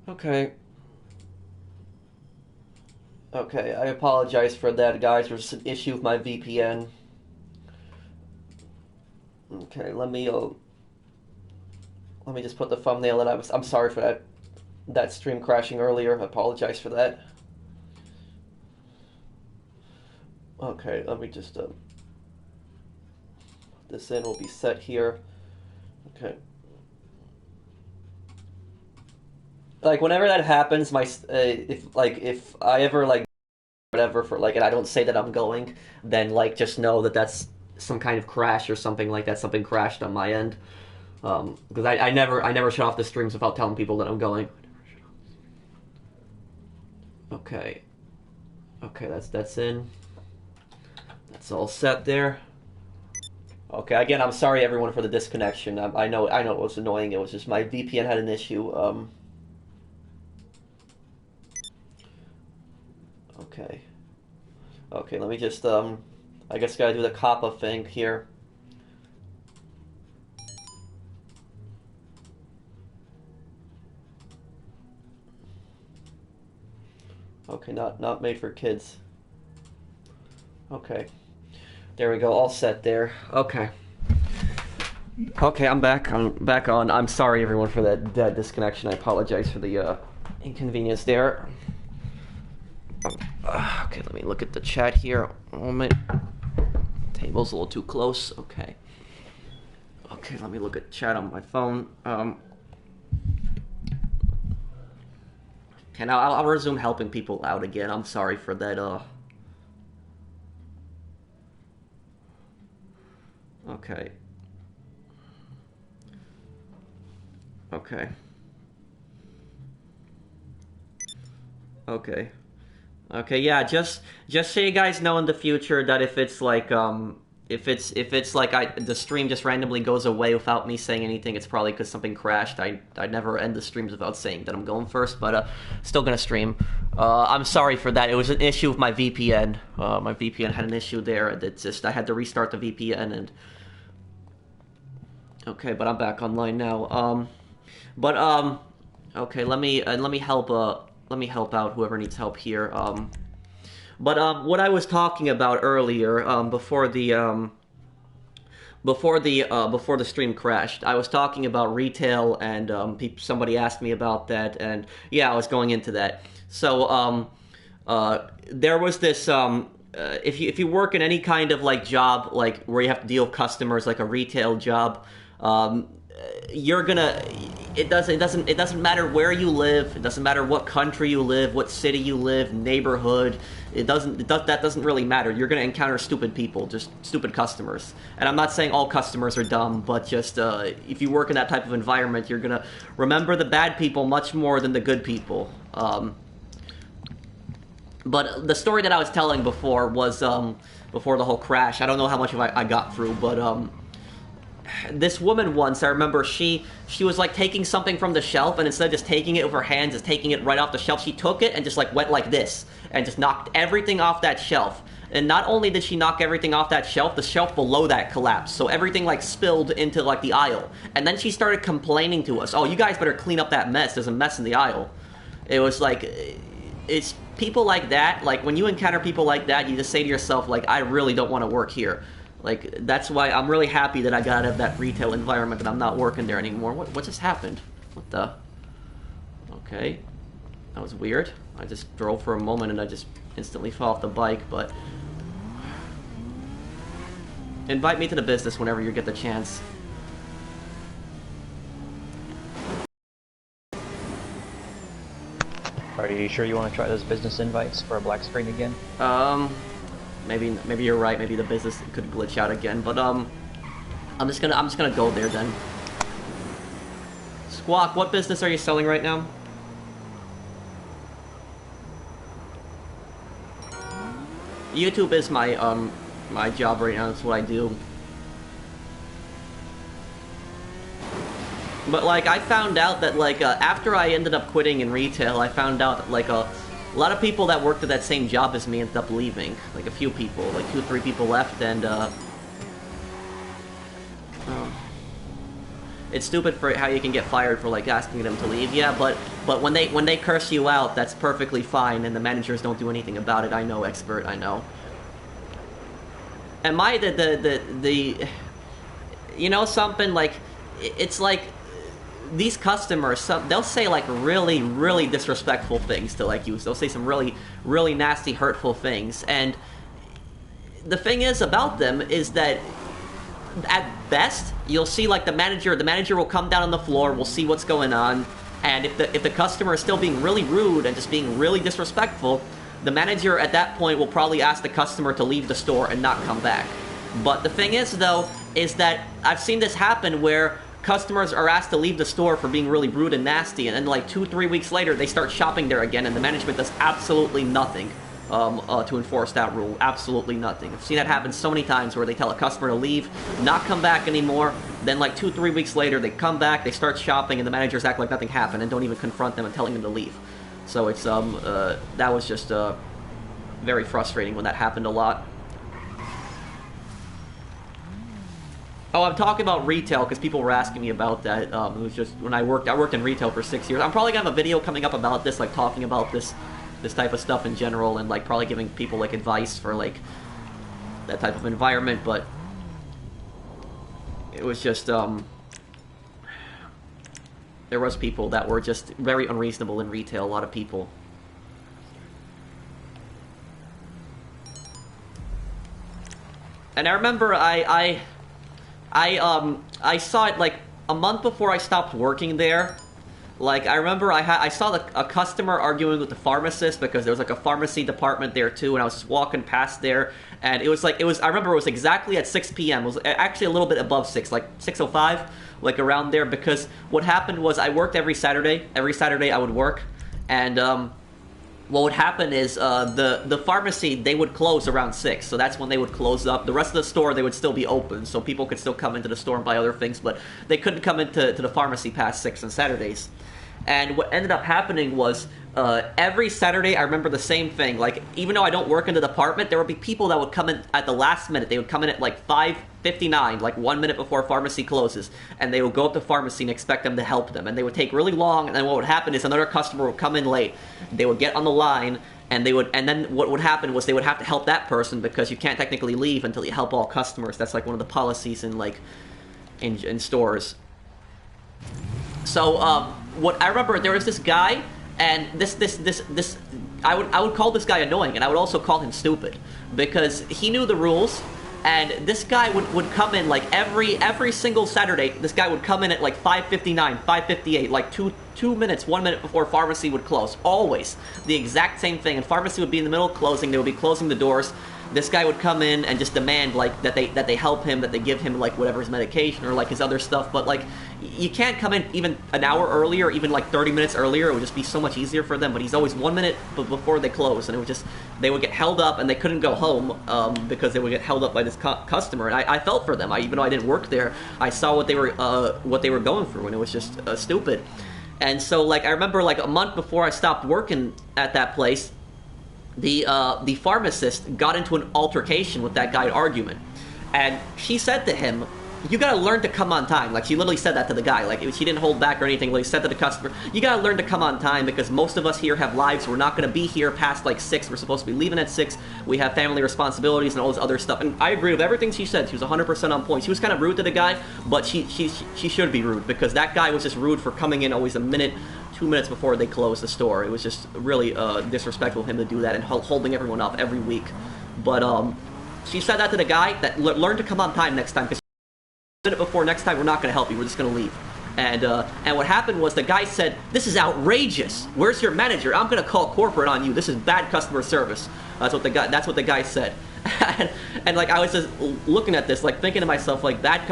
Okay. Okay, I apologize for that, guys. There's an issue with my VPN. Okay, let me just put the thumbnail that I'm sorry for that stream crashing earlier. I apologize for that. Okay, let me just this in will be set here. Okay. Like whenever that happens, my if I ever like whatever for like and I don't say that I'm going, then like just know that that's some kind of crash or something like that. Something crashed on my end. Because I never shut off the streams without telling people that I'm going. Okay. Okay, that's in. That's all set there. Okay, again, I'm sorry everyone for the disconnection. I know it was annoying. It was just my VPN had an issue. Okay. Okay, let me just I guess gotta do the COPPA thing here. Okay, not made for kids. Okay. There we go, all set there. Okay. Okay, I'm back. I'm back on. I'm sorry everyone for that disconnection. I apologize for the inconvenience there. Okay, let me look at the chat here. A moment. Table's a little too close. Okay. Okay, let me look at chat on my phone. Okay, now I'll resume helping people out again. I'm sorry for that. Okay. Okay. Okay. Okay, yeah, just so you guys know in the future that if it's like if it's like the stream just randomly goes away without me saying anything, it's probably because something crashed. I never end the streams without saying that I'm going first, but still gonna stream. I'm sorry for that. It was an issue with my VPN. My VPN had an issue there. It's just I had to restart the VPN and okay, but I'm back online now. But okay, let me help out whoever needs help here. But what I was talking about earlier, before the stream crashed, I was talking about retail, and somebody asked me about that, and yeah, I was going into that. So there was this if you work in any kind of like job like where you have to deal with customers, like a retail job, you're gonna it doesn't matter where you live, it doesn't matter what country you live, what city you live, neighborhood, that doesn't really matter. You're gonna encounter stupid people, just stupid customers. And I'm not saying all customers are dumb, but just if you work in that type of environment, you're gonna remember the bad people much more than the good people. But the story that I was telling before was before the whole crash. I don't know how much of I got through, but this woman once, I remember she was like taking something from the shelf, and instead of just taking it with her hands, just taking it right off the shelf, she took it and just like went like this and just knocked everything off that shelf. And not only did she knock everything off that shelf, the shelf below that collapsed, so everything like spilled into like the aisle. And then she started complaining to us, "Oh, you guys better clean up that mess. There's a mess in the aisle." It was like, it's people like that. Like when you encounter people like that, you just say to yourself, like, I really don't want to work here. Like, that's why I'm really happy that I got out of that retail environment and I'm not working there anymore. What just happened? What the? Okay. That was weird. I just drove for a moment and I just instantly fell off the bike, but invite me to the business whenever you get the chance. Are you sure you want to try those business invites for a black screen again? Maybe you're right. Maybe the business could glitch out again. But I'm just gonna go there then. Squawk, what business are you selling right now? YouTube is my my job right now. That's what I do. But like I found out that like after I ended up quitting in retail, I found out that like a lot of people that worked at that same job as me ended up leaving. Like a few people, like 2-3 people left, and it's stupid for how you can get fired for like asking them to leave. Yeah, but when they curse you out, that's perfectly fine, and the managers don't do anything about it. I know, expert. I know. And the you know something, like, it's like these customers, they'll say like really, really disrespectful things to like you. They'll say some really, really nasty, hurtful things. And the thing is about them is that at best, you'll see like the manager will come down on the floor, we'll see what's going on, and if the customer is still being really rude and just being really disrespectful, the manager at that point will probably ask the customer to leave the store and not come back. But the thing is, though, is that I've seen this happen where customers are asked to leave the store for being really rude and nasty, and then like 2-3 weeks later, they start shopping there again, and the management does absolutely nothing to enforce that rule. Absolutely nothing. I've seen that happen so many times where they tell a customer to leave, not come back anymore, then like 2-3 weeks later, they come back, they start shopping, and the managers act like nothing happened and don't even confront them and telling them to leave. So it's, that was just very frustrating when that happened a lot. Oh, I'm talking about retail because people were asking me about that. It was just when I worked in retail for 6 years. I'm probably gonna have a video coming up about this, like talking about this type of stuff in general, and like probably giving people like advice for like that type of environment. But it was just there was people that were just very unreasonable in retail. A lot of people. And I remember I saw it like a month before I stopped working there. Like, I remember I saw a customer arguing with the pharmacist because there was like a pharmacy department there too, and I was just walking past there, and I remember it was exactly at 6 p.m. It was actually a little bit above 6, like 6:05, like around there, because what happened was I worked every Saturday. Every Saturday I would work, and what would happen is the pharmacy, they would close around 6, so that's when they would close up. The rest of the store, they would still be open, so people could still come into the store and buy other things, but they couldn't come into the pharmacy past 6 on Saturdays. And what ended up happening was every Saturday, I remember the same thing. Like, even though I don't work in the department, there would be people that would come in at the last minute. They would come in at like 5:59, like 1 minute before pharmacy closes, and they would go up to pharmacy and expect them to help them. And they would take really long, and then what would happen is another customer would come in late. They would get on the line, and then what would happen was they would have to help that person because you can't technically leave until you help all customers. That's like one of the policies in like in stores. So what I remember, there was this guy, and this I would call this guy annoying, and I would also call him stupid because he knew the rules. And this guy would come in like every single Saturday. This guy would come in at like 5:59, 5:58, like 2 minutes, 1 minute before pharmacy would close. Always the exact same thing. And pharmacy would be in the middle of closing. They would be closing the doors. This guy would come in and just demand like that they help him, that they give him like whatever his medication or like his other stuff. But like you can't come in even an hour earlier, even like 30 minutes earlier. It would just be so much easier for them. But he's always 1 minute before they close, and it would just, they would get held up and they couldn't go home because they would get held up by this customer. And I felt for them. Even though I didn't work there, I saw what they were going through, and it was just stupid. And so like I remember like a month before I stopped working at that place, the pharmacist got into an altercation with that guy, argument, and she said to him, "You gotta learn to come on time." Like, she literally said that to the guy. Like, she didn't hold back or anything. Like, she said to the customer, "You gotta learn to come on time because most of us here have lives. We're not gonna be here past like 6. We're supposed to be leaving at 6. We have family responsibilities and all this other stuff." And I agree with everything she said. She was 100% on point. She was kind of rude to the guy, but she should be rude because that guy was just rude for coming in always a minute, 2 minutes before they closed the store. It was just really disrespectful of him to do that and holding everyone up every week. But she said that to the guy, that learn to come on time next time, because minute before next time we're not going to help you, we're just going to leave. And what happened was the guy said, "This is outrageous. Where's your manager? I'm going to call corporate on you. This is bad customer service." That's what the guy said. and like I was just looking at this, like thinking to myself, like bad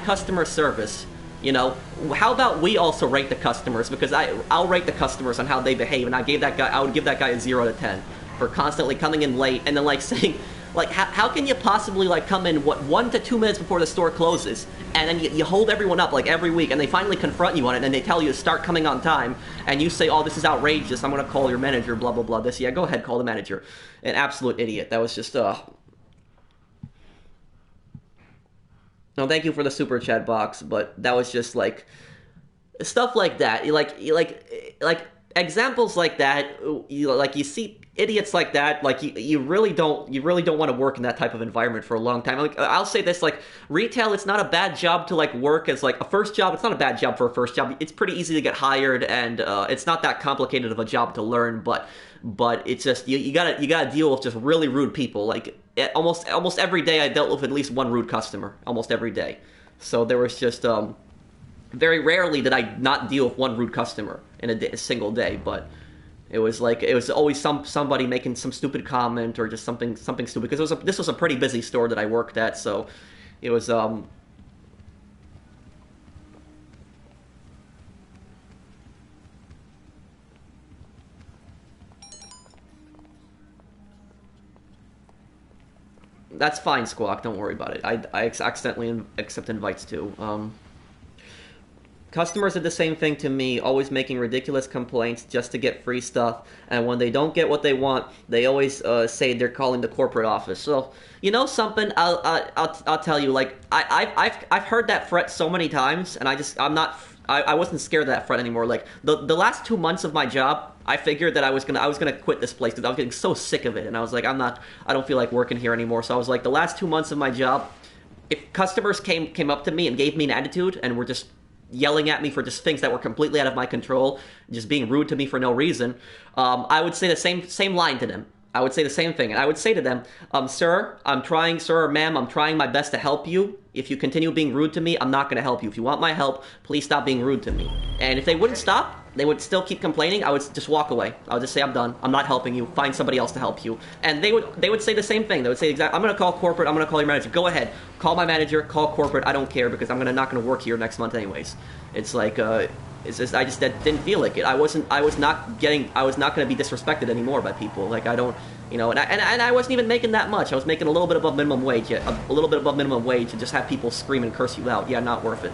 customer service. You know, how about we also rate the customers? Because I'll rate the customers on how they behave, and I would give that guy a 0 out of 10 for constantly coming in late, and then like saying, like, how can you possibly like come in 1 to 2 minutes before the store closes, and then you hold everyone up like every week, and they finally confront you on it, and they tell you to start coming on time, and you say, "Oh, this is outrageous. I'm gonna call your manager." Blah blah blah. This, yeah, go ahead, call the manager. An absolute idiot. That was just No, thank you for the super chat box, but that was just like stuff like that. Like examples like that. You see idiots like that. Like you really don't want to work in that type of environment for a long time. Like I'll say this, like retail, it's not a bad job to like work as like a first job. It's not a bad job for a first job. It's pretty easy to get hired, and it's not that complicated of a job to learn. But it's just you gotta deal with just really rude people. Like almost every day, I dealt with at least one rude customer. Almost every day. So there was just very rarely did I not deal with one rude customer in a single day, but it was always somebody making some stupid comment or just something stupid, because this was a pretty busy store that I worked at, so it was that's fine, Squawk. Don't worry about it. I accidentally accept invites too. Customers did the same thing to me, always making ridiculous complaints just to get free stuff, and when they don't get what they want, they always say they're calling the corporate office. So, you know something? I'll tell you. Like I've heard that threat so many times, and I wasn't scared of that threat anymore. Like the last 2 months of my job, I figured that I was gonna quit this place because I was getting so sick of it, and I was like, I don't feel like working here anymore. So I was like, the last 2 months of my job, if customers came up to me and gave me an attitude and were just yelling at me for just things that were completely out of my control, just being rude to me for no reason, I would say the same line to them. I would say the same thing, and I would say to them, sir or ma'am, I'm trying my best to help you. If you continue being rude to me, I'm not going to help you. If you want my help, please stop being rude to me. And if they wouldn't stop, they would still keep complaining, I would just walk away. I would just say, I'm done. I'm not helping you. Find somebody else to help you. And they would say the same thing. They would say, I'm going to call corporate. I'm going to call your manager. Go ahead. Call my manager. Call corporate. I don't care, because I'm not going to work here next month anyways. It's like, it's just, I just didn't feel like it. I was not going to be disrespected anymore by people. Like, I don't, and I wasn't even making that much. I was making a little bit above minimum wage, a little bit above minimum wage, to just have people scream and curse you out. Yeah, not worth it.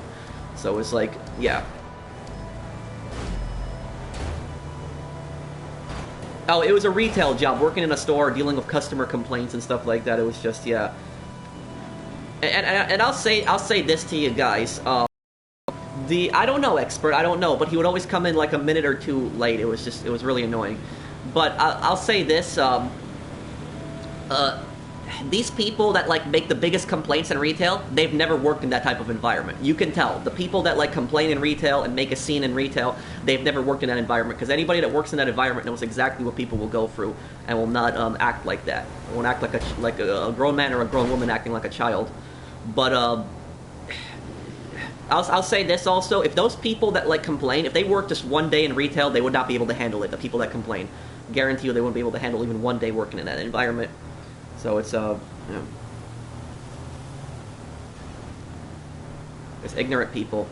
So it was like, yeah. Oh, it was a retail job, working in a store, dealing with customer complaints and stuff like that. It was just, yeah. And I'll say this to you guys. I don't know, expert, I don't know, but he would always come in like a minute or two late. It was really annoying. But I'll say this. These people that like make the biggest complaints in retail, they've never worked in that type of environment. You can tell. The people that like complain in retail and make a scene in retail, they've never worked in that environment, because anybody that works in that environment knows exactly what people will go through and will not act like that. Won't act like a grown man or a grown woman acting like a child. But I'll say this also: if those people that like complain, if they work just one day in retail, they would not be able to handle it. The people that complain, guarantee you, they wouldn't be able to handle even one day working in that environment. So it's it's ignorant people.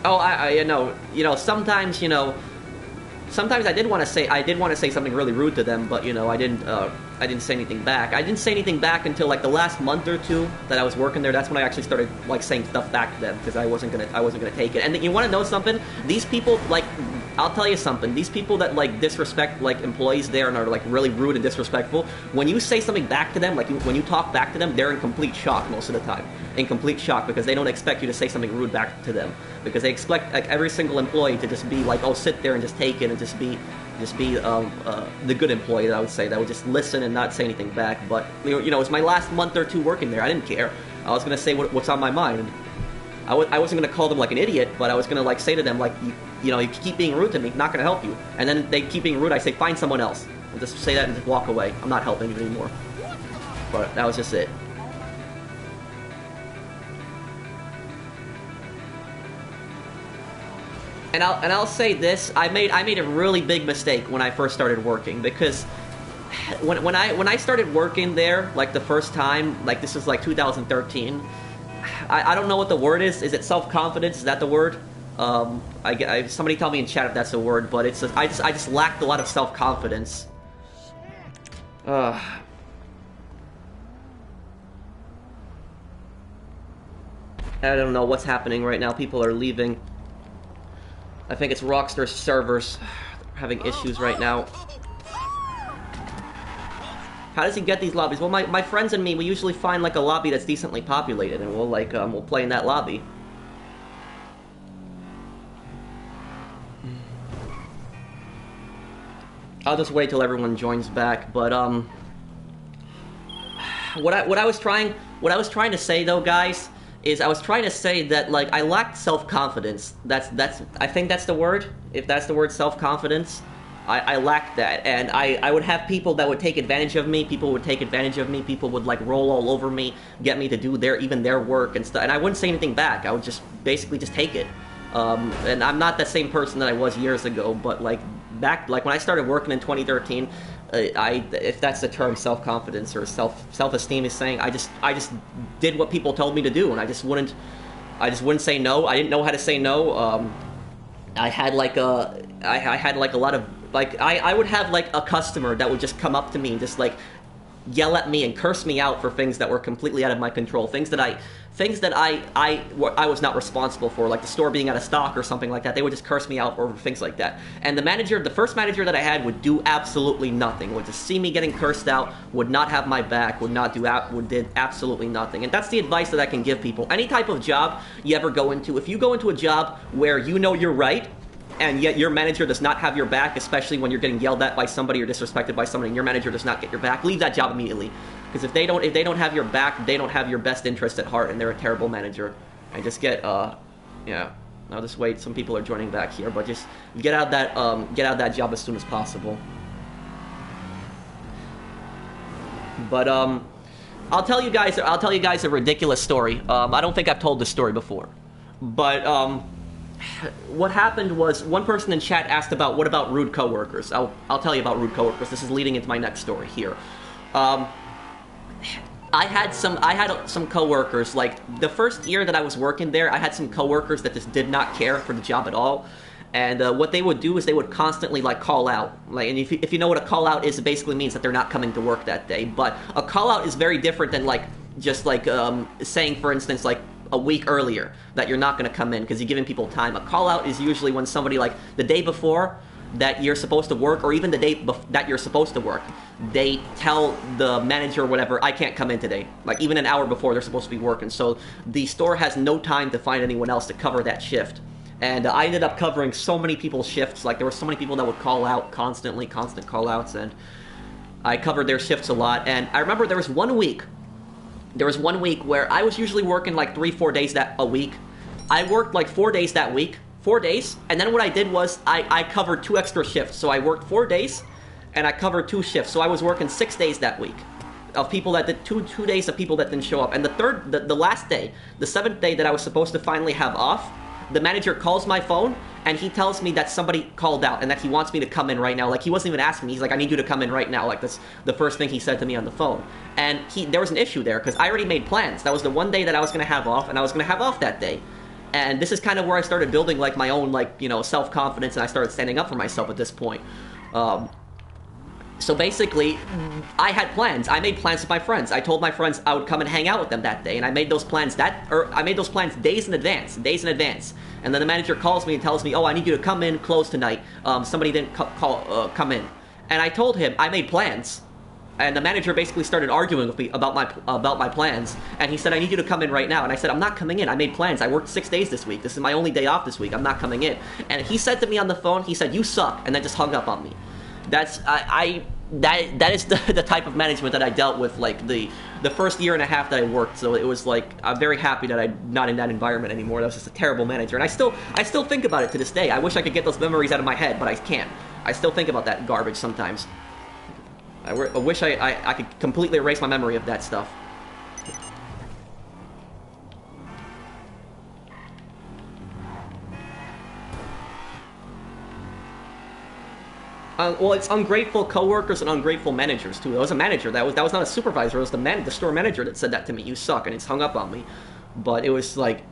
Oh, I sometimes sometimes I did want to say something really rude to them, but I didn't say anything back. I didn't say anything back until like the last month or two that I was working there. That's when I actually started like saying stuff back to them, because I wasn't gonna take it. And you want to know something? These people, like, I'll tell you something. These people that like disrespect like employees there and are like really rude and disrespectful, when you say something back to them, like when you talk back to them, they're in complete shock most of the time. In complete shock, because they don't expect you to say something rude back to them, because they expect like every single employee to just be like, oh, sit there and just take it and just be the good employee, that I would say, that would just listen and not say anything back. But it was my last month or two working there. I didn't care. I was gonna say what's on my mind. I wasn't gonna call them like an idiot, but I was gonna like say to them like, you keep being rude to me, not gonna help you. And then they keep being rude. I say, find someone else. I'll just say that and just walk away. I'm not helping you anymore. But that was just it. And I'll say this: I made a really big mistake when I first started working, because when I started working there, like the first time, like this was like 2013. I don't know what the word is. Is it self-confidence? Is that the word? Somebody tell me in chat if that's the word. But I just lacked a lot of self-confidence. I don't know what's happening right now. People are leaving. I think it's Rockstar servers. having issues right now. How does he get these lobbies? Well, my friends and me, we usually find like a lobby that's decently populated, and we'll like we'll play in that lobby. I'll just wait till everyone joins back. But what I was trying to say though, guys, is I was trying to say that like I lacked self-confidence. I think that's the word. If that's the word, self-confidence. I lacked that, and I would have people that would take advantage of me. People would take advantage of me. People would like roll all over me, get me to do their work and stuff. And I wouldn't say anything back. I would just basically just take it. And I'm not the same person that I was years ago. But like back, like when I started working in 2013, if that's the term, self-confidence or self-esteem is saying, I just did what people told me to do, and I just wouldn't say no. I didn't know how to say no. I had like a lot of, like, I would have, like, a customer that would just come up to me and just, like, yell at me and curse me out for things that were completely out of my control. Things that I was not responsible for, like the store being out of stock or something like that. They would just curse me out over things like that. And the first manager that I had would do absolutely nothing. Would just see me getting cursed out, would not have my back, did absolutely nothing. And that's the advice that I can give people. Any type of job you ever go into, if you go into a job where you know you're right, and yet your manager does not have your back, especially when you're getting yelled at by somebody or disrespected by somebody, and your manager does not get your back, leave that job immediately. Because if they don't have your back, they don't have your best interest at heart, and they're a terrible manager. And just yeah. I'll just wait. Some people are joining back here, but just get out that job as soon as possible. But I'll tell you guys a ridiculous story. I don't think I've told this story before, but what happened was one person in chat asked about what about rude coworkers. I'll tell you about rude coworkers. This is leading into my next story here. I had some coworkers, like the first year that I was working there, I had some coworkers that just did not care for the job at all. And what they would do is they would constantly like call out. Like, and if you know what a call out is, it basically means that they're not coming to work that day. But a call out is very different than like just like saying, for instance, like a week earlier that you're not going to come in because you're giving people time. A call out is usually when somebody, like the day before that you're supposed to work, or even the day that you're supposed to work, they tell the manager or whatever, I can't come in today. Like even an hour before they're supposed to be working. So the store has no time to find anyone else to cover that shift. And I ended up covering so many people's shifts. Like there were so many people that would call out constantly, constant call outs, and I covered their shifts a lot. And I remember there was one week where I was usually working like 3-4 days a week. I worked like 4 days that week, 4 days, and then what I did was I covered 2 extra shifts. So I worked 4 days, and I covered 2 shifts. So I was working 6 days that week of people that did 2 days of people that didn't show up. And the last day, the 7th day that I was supposed to finally have off, the manager calls my phone, and he tells me that somebody called out and that he wants me to come in right now. Like, he wasn't even asking me. He's like, I need you to come in right now. Like, that's the first thing he said to me on the phone. And there was an issue there, because I already made plans. That was the one day that I was going to have off, and I was going to have off that day. And this is kind of where I started building, like, my own, like, you know, self-confidence, and I started standing up for myself at this point. So basically, I had plans. I made plans with my friends. I told my friends I would come and hang out with them that day, and I made those plans days in advance. And then the manager calls me and tells me, "Oh, I need you to come in, close tonight. Somebody didn't come in." And I told him I made plans, and the manager basically started arguing with me about my plans. And he said, "I need you to come in right now." And I said, "I'm not coming in. I made plans. I worked 6 days this week. This is my only day off this week. I'm not coming in." And he said to me on the phone, he said, "You suck," and then just hung up on me. That is the type of management that I dealt with, like the first year and a half that I worked. So it was like, I'm very happy that I'm not in that environment anymore. That was just a terrible manager, and I still think about it to this day. I wish I could get those memories out of my head, but I can't. I still think about that garbage sometimes. I wish I could completely erase my memory of that stuff. Well, it's ungrateful coworkers and ungrateful managers too. That was a manager. That was not a supervisor. It was the store manager that said that to me. "You suck," and it's hung up on me. But it was like,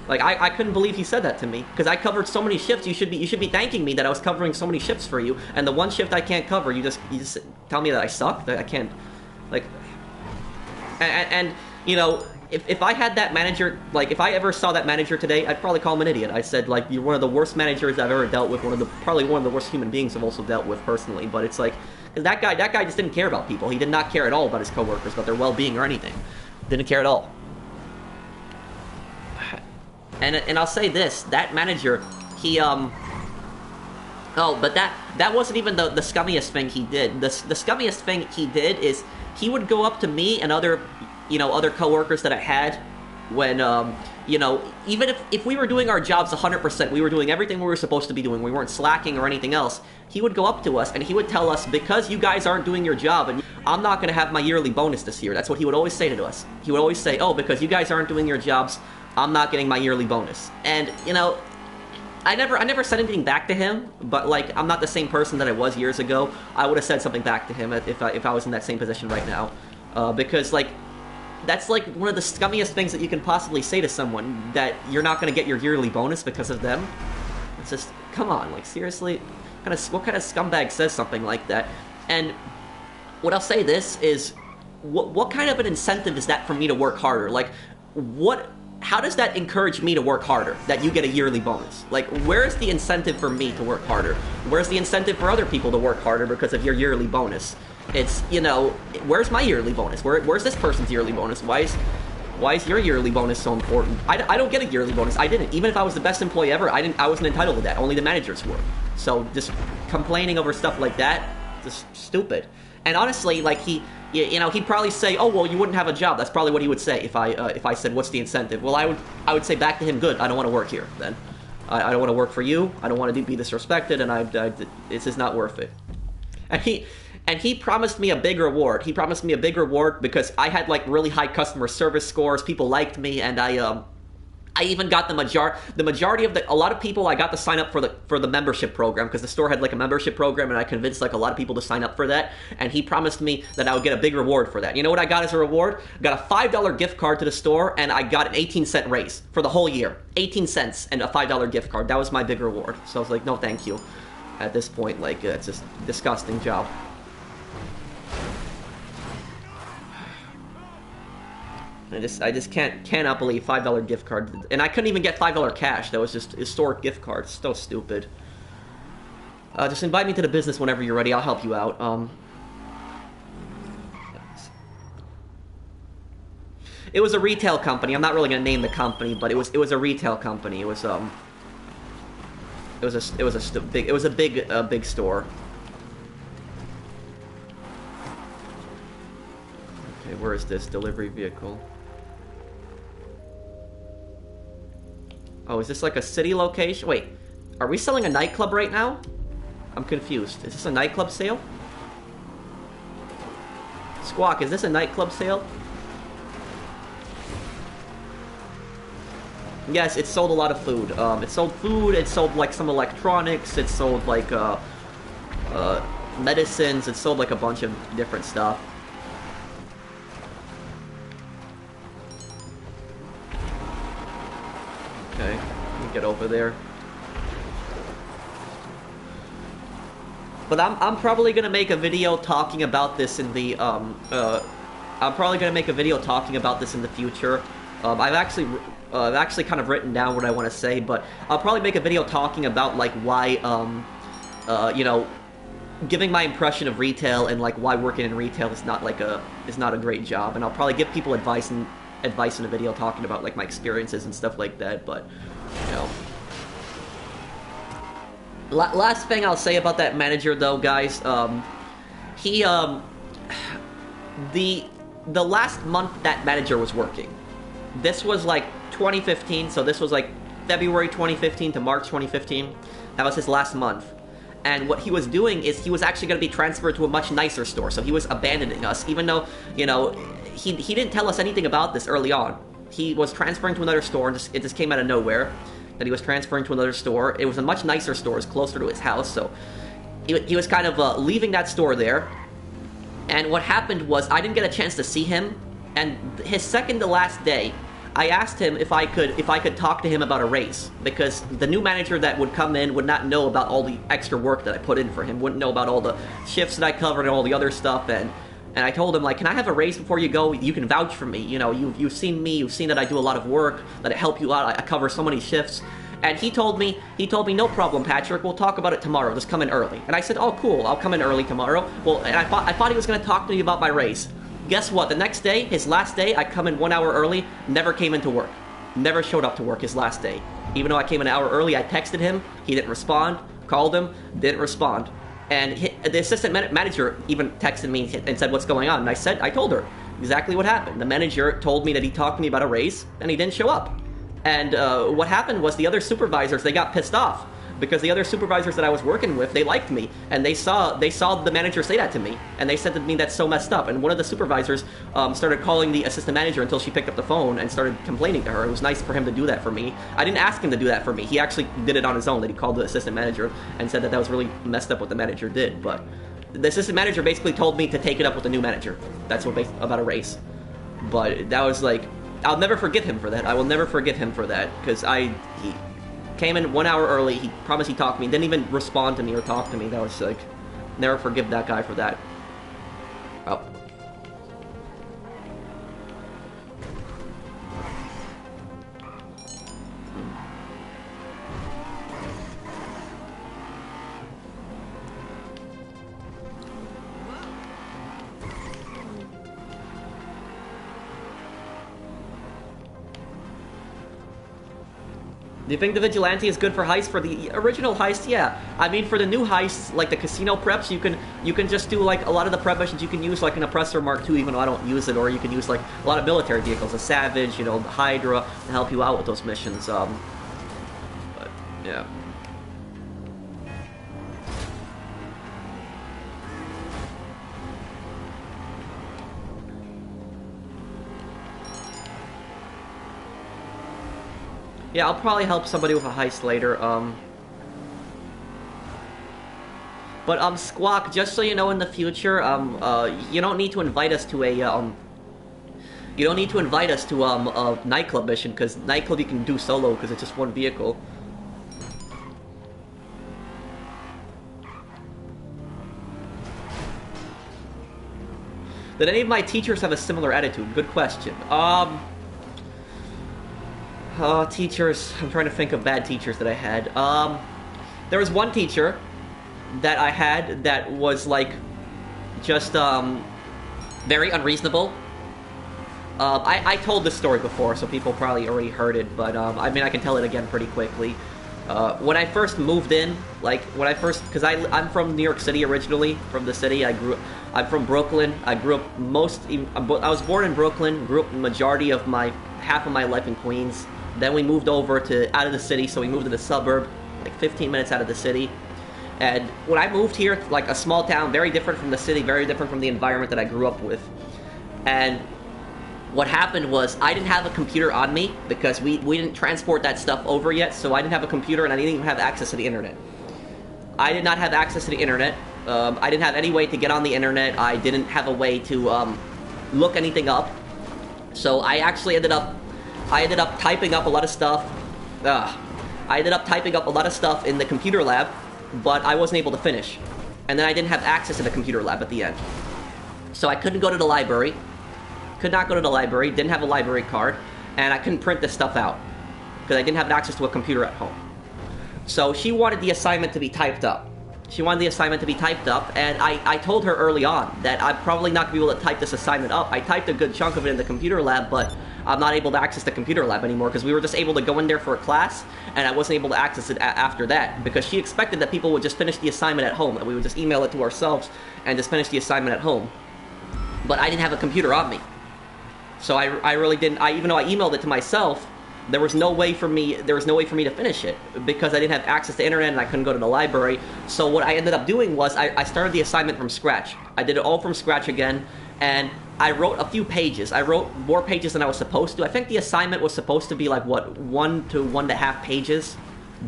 I couldn't believe he said that to me, because I covered so many shifts. You should be thanking me that I was covering so many shifts for you. And the one shift I can't cover, you just tell me that I suck. That I can't, like, and you know. if I had that manager, like, if I ever saw that manager today, I'd probably call him an idiot. I said, like, you're one of the worst managers I've ever dealt with, probably one of the worst human beings I've also dealt with personally, but it's like, that guy just didn't care about people. He did not care at all about his coworkers, about their well-being or anything. Didn't care at all. And I'll say this, that manager, he, oh, but that wasn't even the scummiest thing he did. The scummiest thing he did is, he would go up to me and other coworkers that I had when, even if we were doing our jobs 100%, we were doing everything we were supposed to be doing, we weren't slacking or anything else, he would go up to us and he would tell us, because you guys aren't doing your job, and I'm not going to have my yearly bonus this year. That's what he would always say to us. He would always say, oh, because you guys aren't doing your jobs, I'm not getting my yearly bonus. And, I never said anything back to him, but, like, I'm not the same person that I was years ago. I would have said something back to him if I was in that same position right now. Because, like, that's, like, one of the scummiest things that you can possibly say to someone, that you're not going to get your yearly bonus because of them. It's just, come on, like, seriously? What kind of scumbag says something like that? And what I'll say this is, what kind of an incentive is that for me to work harder? Like, how does that encourage me to work harder, that you get a yearly bonus? Like, where's the incentive for me to work harder? Where's the incentive for other people to work harder because of your yearly bonus? It's, where's my yearly bonus? Where's this person's yearly bonus? Why is your yearly bonus so important? I don't get a yearly bonus. I didn't. Even if I was the best employee ever, I wasn't entitled to that. Only the managers were. So just complaining over stuff like that, just stupid. And honestly, like, he'd probably say, oh, well, you wouldn't have a job. That's probably what he would say if I said, what's the incentive? Well, I would say back to him, good, I don't want to work here then. I don't want to work for you. I don't want to be disrespected, and it's just not worth it. And he promised me a big reward. He promised me a big reward because I had, like, really high customer service scores. People liked me, and I even got the majority of a lot of people I got to sign up for the membership program, because the store had, like, a membership program, and I convinced, like, a lot of people to sign up for that, and he promised me that I would get a big reward for that. You know what I got as a reward? I got a $5 gift card to the store, and I got an 18-cent raise for the whole year. 18 cents and a $5 gift card. That was my big reward. So I was like, no thank you. At this point, like, it's just a disgusting job. I just cannot believe $5 gift card, and I couldn't even get $5 cash. That was just historic gift cards. So stupid. Just invite me to the business whenever you're ready. I'll help you out. It was a retail company. I'm not really gonna name the company, but it was a retail company. It was a big store. Okay, where is this delivery vehicle? Oh, is this like a city location? Wait, are we selling a nightclub right now? I'm confused. Is this a nightclub sale? Squawk, is this a nightclub sale? Yes, it sold a lot of food. It sold food, it sold, like, some electronics, it sold, like, medicines, it sold, like, a bunch of different stuff. Okay, let me get over there. But I'm probably gonna make a video talking about this in the I'm probably gonna make a video talking about this in the future. I've actually kind of written down what I want to say, but I'll probably make a video talking about, like, why giving my impression of retail and, like, why working in retail is not a great job, and I'll probably give people advice in a video talking about, like, my experiences and stuff like that. But last thing I'll say about that manager, though, guys, the last month that manager was working, this was like 2015, so this was like February 2015 to March 2015. That was his last month. And what he was doing is he was actually going to be transferred to a much nicer store, so he was abandoning us, even though, he didn't tell us anything about this early on. He was transferring to another store, and it just came out of nowhere that he was transferring to another store. It was a much nicer store, it was closer to his house, so he was kind of leaving that store there. And what happened was, I didn't get a chance to see him, and his second to last day, I asked him if I could talk to him about a raise, because the new manager that would come in would not know about all the extra work that I put in for him, wouldn't know about all the shifts that I covered and all the other stuff, and And I told him, like, can I have a raise before you go? You can vouch for me. You know, you've seen me. You've seen that I do a lot of work, that I help you out. I cover so many shifts. And he told me, no problem, Patrick. We'll talk about it tomorrow. Just come in early. And I said, oh, cool. I'll come in early tomorrow. Well, and I thought he was going to talk to me about my raise. Guess what? The next day, his last day, I come in 1 hour early, never came into work. Never showed up to work his last day. Even though I came an hour early, I texted him. He didn't respond. Called him. Didn't respond. And the assistant manager even texted me and said, what's going on? And I told her exactly what happened. The manager told me that he talked to me about a raise, and he didn't show up. And what happened was the other supervisors, they got pissed off. Because the other supervisors that I was working with, they liked me. And they saw the manager say that to me. And they said to me, that's so messed up. And one of the supervisors started calling the assistant manager until she picked up the phone and started complaining to her. It was nice for him to do that for me. I didn't ask him to do that for me. He actually did it on his own, that he called the assistant manager and said that was really messed up what the manager did. But the assistant manager basically told me to take it up with the new manager. That's what about a raise. But that was like, I'll never forgive him for that. I will never forgive him for that. Because he came in 1 hour early, he promised he'd talk to me, didn't even respond to me or talk to me. That was like, never forgive that guy for that. Oh. Do you think the Vigilante is good for Heist? For the original Heist, yeah. I mean, for the new Heists, like the casino preps, you can just do, like, a lot of the prep missions. You can use, like, an Oppressor Mark II, even though I don't use it, or you can use, like, a lot of military vehicles, a Savage, you know, the Hydra, to help you out with those missions. But, yeah. Yeah, I'll probably help somebody with a heist later, But, Squawk, just so you know in the future, you don't need to invite us to a nightclub mission, because nightclub you can do solo, because it's just one vehicle. Did any of my teachers have a similar attitude? Good question. Teachers. I'm trying to think of bad teachers that I had. There was one teacher that I had that was, like, just, very unreasonable. I told this story before, so people probably already heard it, but, I mean, I can tell it again pretty quickly. When I first moved in, because I'm from New York City originally, from the city. I'm from Brooklyn. I grew up I was born in Brooklyn, grew up the majority of half of my life in Queens. Then we moved over out of the city, so we moved to the suburb, like 15 minutes out of the city. And when I moved here, like a small town, very different from the city, very different from the environment that I grew up with. And what happened was, I didn't have a computer on me, because we didn't transport that stuff over yet, so I didn't have a computer, and I didn't even have access to the internet. I did not have access to the internet. I didn't have any way to get on the internet. I didn't have a way to look anything up. So I actually ended up typing up a lot of stuff. I ended up typing up a lot of stuff in the computer lab, but I wasn't able to finish. And then I didn't have access to the computer lab at the end. So I couldn't go to the library. Could not go to the library, didn't have a library card, and I couldn't print this stuff out, because I didn't have access to a computer at home. So she wanted the assignment to be typed up. And I told her early on that I'm probably not going to be able to type this assignment up. I typed a good chunk of it in the computer lab, but I'm not able to access the computer lab anymore, because we were just able to go in there for a class, and I wasn't able to access it after that, because she expected that people would just finish the assignment at home, that we would just email it to ourselves and just finish the assignment at home. But I didn't have a computer on me. So I really didn't, even though I emailed it to myself, there was no way for me to finish it, because I didn't have access to internet and I couldn't go to the library. So what I ended up doing was I started the assignment from scratch. I did it all from scratch again, and I wrote a few pages. I wrote more pages than I was supposed to. I think the assignment was supposed to be like, 1 to 1.5 pages,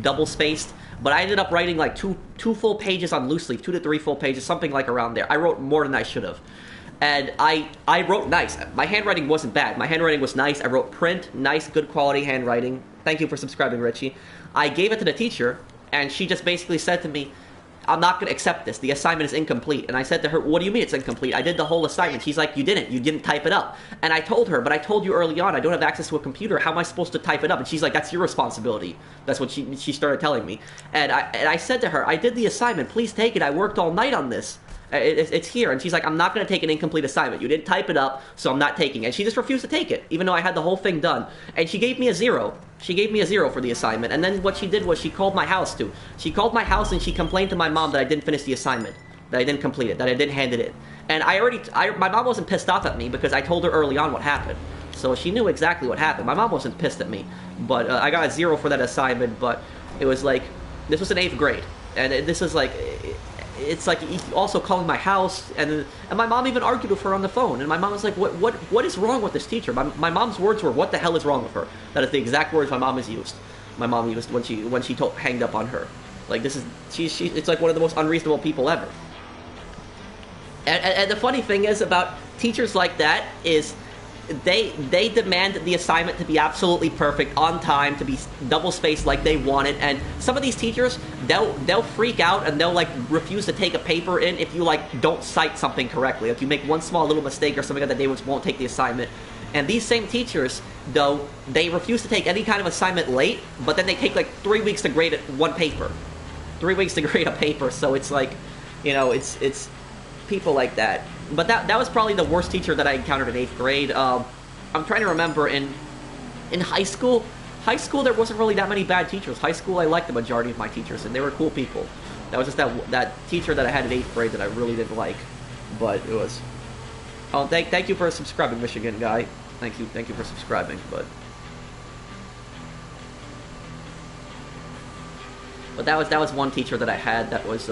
double-spaced. But I ended up writing like two full pages on loose leaf, 2 to 3 full pages, something like around there. I wrote more than I should have. And I wrote nice. My handwriting wasn't bad. My handwriting was nice. I wrote print, nice, good quality handwriting. Thank you for subscribing, Richie. I gave it to the teacher, and she just basically said to me, I'm not going to accept this. The assignment is incomplete. And I said to her, what do you mean it's incomplete? I did the whole assignment. She's like, you didn't type it up. And I told her, but I told you early on, I don't have access to a computer. How am I supposed to type it up? And she's like, that's your responsibility. That's what she started telling me. And I said to her, I did the assignment. Please take it. I worked all night on this. It's here. And she's like, I'm not going to take an incomplete assignment. You didn't type it up, so I'm not taking it. And she just refused to take it, even though I had the whole thing done. And she gave me a 0. She gave me a 0 for the assignment. And then what she did was she called my house, too. She called my house and she complained to my mom that I didn't finish the assignment, that I didn't complete it, that I didn't hand it in. And my mom wasn't pissed off at me because I told her early on what happened. So she knew exactly what happened. My mom wasn't pissed at me. But I got a 0 for that assignment, but it was like, this was in 8th grade. And this is like... It's like also calling my house, and my mom even argued with her on the phone. And my mom was like, "What is wrong with this teacher?" My mom's words were, "What the hell is wrong with her?" That is the exact words my mom has used. My mom used when she hanged up on her. Like this is it's like one of the most unreasonable people ever. And the funny thing is about teachers like that is they demand the assignment to be absolutely perfect, on time, to be double-spaced like they want it. And some of these teachers, they'll freak out and they'll like refuse to take a paper in if you like don't cite something correctly. If you make one small little mistake or something like that, they won't take the assignment. And these same teachers, though, they refuse to take any kind of assignment late, but then they take like 3 weeks to grade one paper. 3 weeks to grade a paper. So it's like, you know, it's people like that. But that was probably the worst teacher that I encountered in 8th grade. I'm trying to remember in high school. High school, there wasn't really that many bad teachers. High school, I liked the majority of my teachers, and they were cool people. That was just that teacher that I had in 8th grade that I really didn't like. But it was... Oh, thank you for subscribing, Michigan guy. Thank you for subscribing. But that was one teacher that I had that was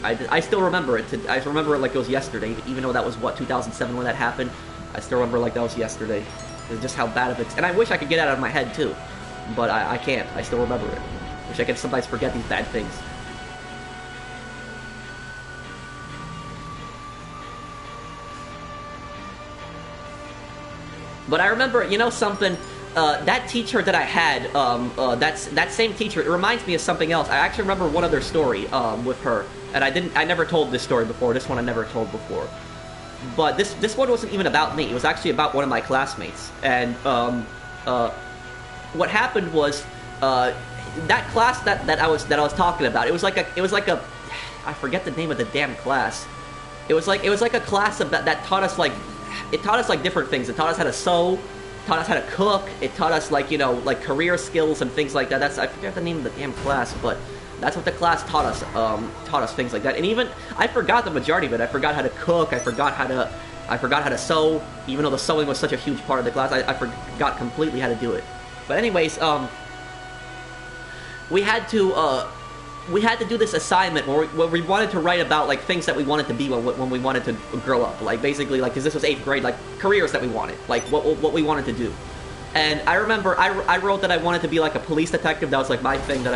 I still remember it. I remember it like it was yesterday, even though that was, 2007 when that happened. I still remember like that was yesterday. It's just how bad of it... And I wish I could get it out of my head, too. But I can't. I still remember it. Wish I could sometimes forget these bad things. But I remember, you know something... that teacher that I had, that same teacher, it reminds me of something else. I actually remember one other story with her. And I never told this story before. This one I never told before. But this one wasn't even about me. It was actually about one of my classmates. And what happened was that class that I was talking about. It was like a I forget the name of the damn class. It was like a class that taught us like different things. It taught us how to sew. Taught us how to cook. It taught us like career skills and things like that. I forget the name of the damn class, but that's what the class taught us. Taught us things like that. And even I forgot the majority of it. I forgot how to cook. I forgot how to sew. Even though the sewing was such a huge part of the class, I forgot completely how to do it. But anyways, we had to do this assignment where we wanted to write about like things that we wanted to be when we wanted to grow up. Like basically, like because this was 8th grade, like careers that we wanted, like what we wanted to do. And I remember I wrote that I wanted to be like a police detective. That was like my thing, that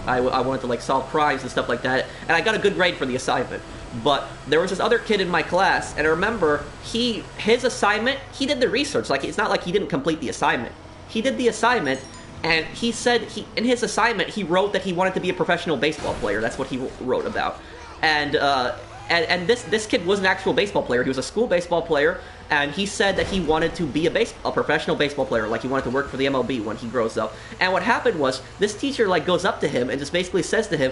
I wanted to like solve crimes and stuff like that. And I got a good grade for the assignment. But there was this other kid in my class, and I remember his assignment, he did the research. Like it's not like he didn't complete the assignment. He did the assignment. And he said in his assignment, he wrote that he wanted to be a professional baseball player. That's what he wrote about. And this kid was an actual baseball player. He was a school baseball player, and he said that he wanted to be a professional baseball player. Like he wanted to work for the MLB when he grows up. And what happened was this teacher like goes up to him and just basically says to him,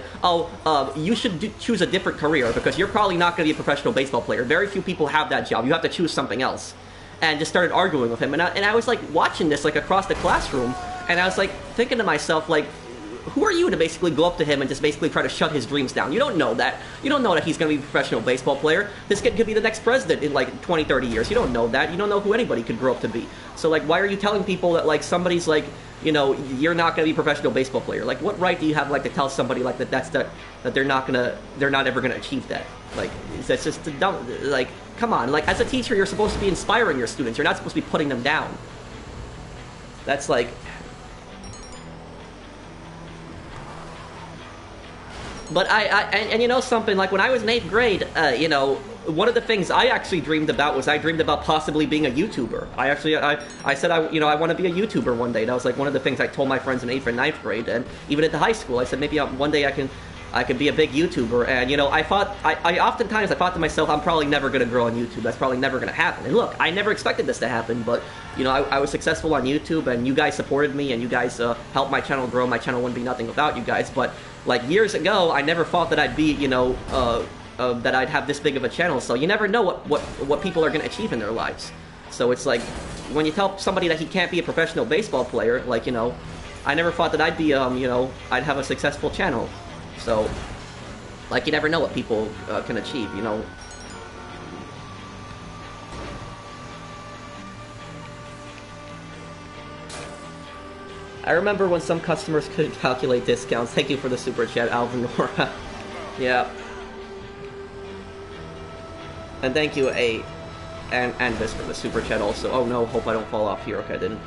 you should choose a different career because you're probably not going to be a professional baseball player. Very few people have that job. You have to choose something else. And just started arguing with him. And I was like watching this like across the classroom. And I was like thinking to myself, like, who are you to basically go up to him and just basically try to shut his dreams down? You don't know that. You don't know that he's going to be a professional baseball player. This kid could be the next president in like 20, 30 years. You don't know that. You don't know who anybody could grow up to be. So like, why are you telling people that like somebody's like, you know, you're not going to be a professional baseball player? Like, what right do you have like to tell somebody like that they're not ever going to achieve that? Like, that's just dumb. Like, come on. Like, as a teacher, you're supposed to be inspiring your students. You're not supposed to be putting them down. That's like... But and you know something, like when I was in 8th grade, you know, one of the things I actually dreamed about was I dreamed about possibly being a YouTuber. I said you know, I want to be a YouTuber one day. That was like one of the things I told my friends in 8th and 9th grade, and even at the high school, I said maybe one day I could be a big YouTuber. And you know, I oftentimes thought to myself, I'm probably never going to grow on YouTube. That's probably never going to happen. And look, I never expected this to happen, but you know, I was successful on YouTube, and you guys supported me, and you guys helped my channel grow. My channel wouldn't be nothing without you guys. But like years ago, I never thought that I'd be, you know, that I'd have this big of a channel. So you never know what people are going to achieve in their lives. So it's like when you tell somebody that he can't be a professional baseball player, like, you know, I never thought that I'd be, you know, I'd have a successful channel. So, like, you never know what people can achieve, you know. I remember when some customers couldn't calculate discounts. Thank you for the super chat, Alvinora. Yeah. And thank you, and this for the super chat also. Oh no, hope I don't fall off here. Okay, I didn't.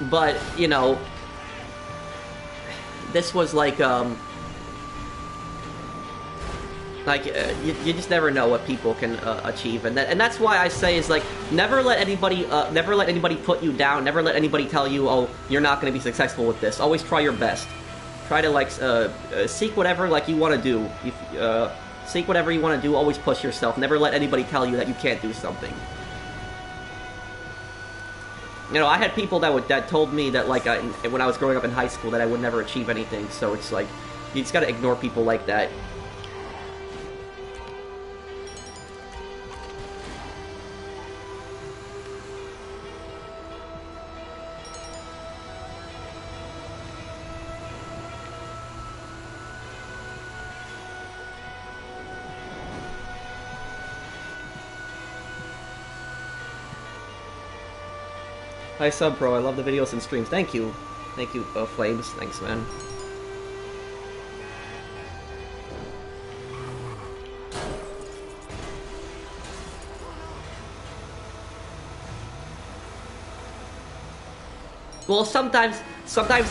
But, you know, this was like, you just never know what people can achieve, and that's why I say is like never let anybody put you down, never let anybody tell you, oh, you're not going to be successful with this. Always try your best. Try to like seek whatever like you want to do. Seek whatever you want to do. Always push yourself. Never let anybody tell you that you can't do something. You know, I had people that told me that, like, when I was growing up in high school, that I would never achieve anything. So it's like, you just gotta ignore people like that. Hi, Sub Pro. I love the videos and streams. Thank you. Thank you, Flames. Thanks, man. Well, sometimes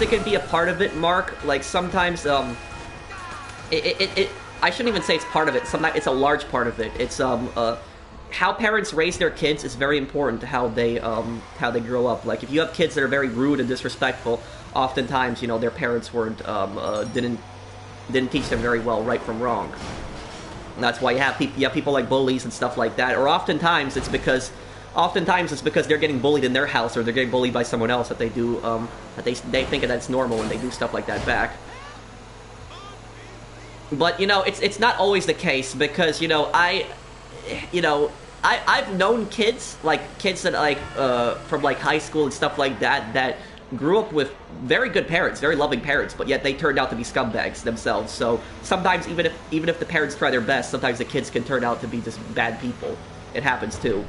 it can be a part of it, Mark. Like, sometimes, I shouldn't even say it's part of it. Sometimes it's a large part of it. It's, how parents raise their kids is very important to how they grow up. Like, if you have kids that are very rude and disrespectful, oftentimes, you know, their parents weren't didn't teach them very well right from wrong. And that's why you have people like bullies and stuff like that. Or oftentimes it's because they're getting bullied in their house, or they're getting bullied by someone else that they do that they think that's normal, and they do stuff like that back. But you know, it's not always the case, because you know, I've known kids that like from like high school and stuff like that grew up with very good parents, very loving parents, but yet they turned out to be scumbags themselves. So sometimes even if the parents try their best, sometimes the kids can turn out to be just bad people. It happens too.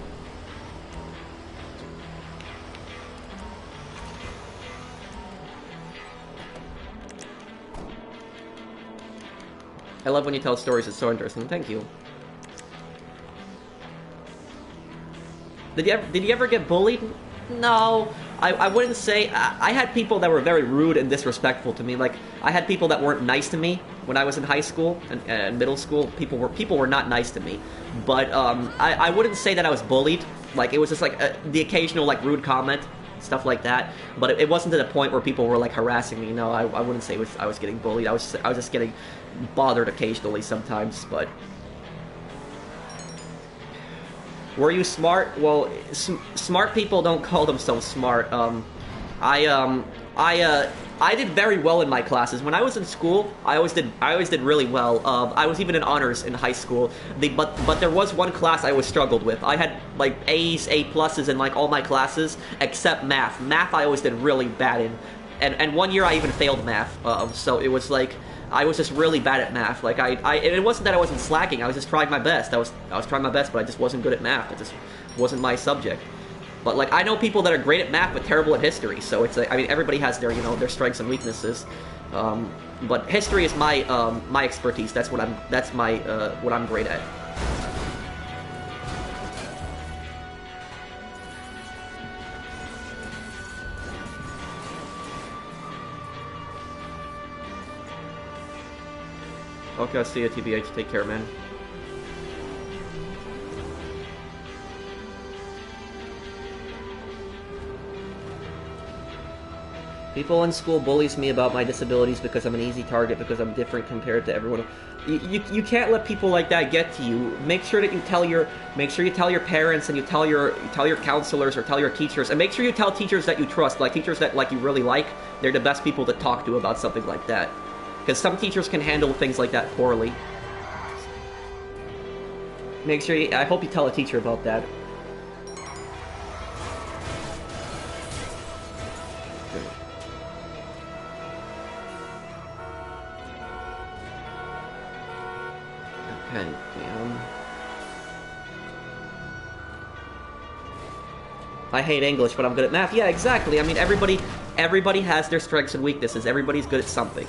I love when you tell stories. It's so interesting. Thank you. Did you ever get bullied? No, I wouldn't say. I had people that were very rude and disrespectful to me. Like, I had people that weren't nice to me when I was in high school and middle school. People were not nice to me. But I wouldn't say that I was bullied. Like, it was just like the occasional like rude comment, stuff like that. But it wasn't to the point where people were like harassing me. No, I wouldn't say I was getting bullied. I was just getting bothered occasionally sometimes. But were you smart? Well, smart people don't call themselves smart. I did very well in my classes. When I was in school, I always did really well. I was even in honors in high school. But there was one class I always struggled with. I had like A's, A pluses in like all my classes except math. Math I always did really bad in, and one year I even failed math. So it was like I was just really bad at math. Like and it wasn't that I wasn't slacking. I was just trying my best. I was trying my best, but I just wasn't good at math. It just wasn't my subject. But like, I know people that are great at math but terrible at history. So it's like, I mean, everybody has their, you know, their strengths and weaknesses. But history is my my expertise. That's what I'm great at. Okay, I'll see you, TBH. Take care, man. People in school bullies me about my disabilities because I'm an easy target because I'm different compared to everyone. You can't let people like that get to you. Make sure that you tell your parents and you tell your counselors or tell your teachers, and make sure you tell teachers that you trust, like teachers that like you really like. They're the best people to talk to about something like that, because some teachers can handle things like that poorly. Make sure I hope you tell a teacher about that. Okay, I hate English, but I'm good at math. Yeah, exactly. I mean, everybody has their strengths and weaknesses. Everybody's good at something.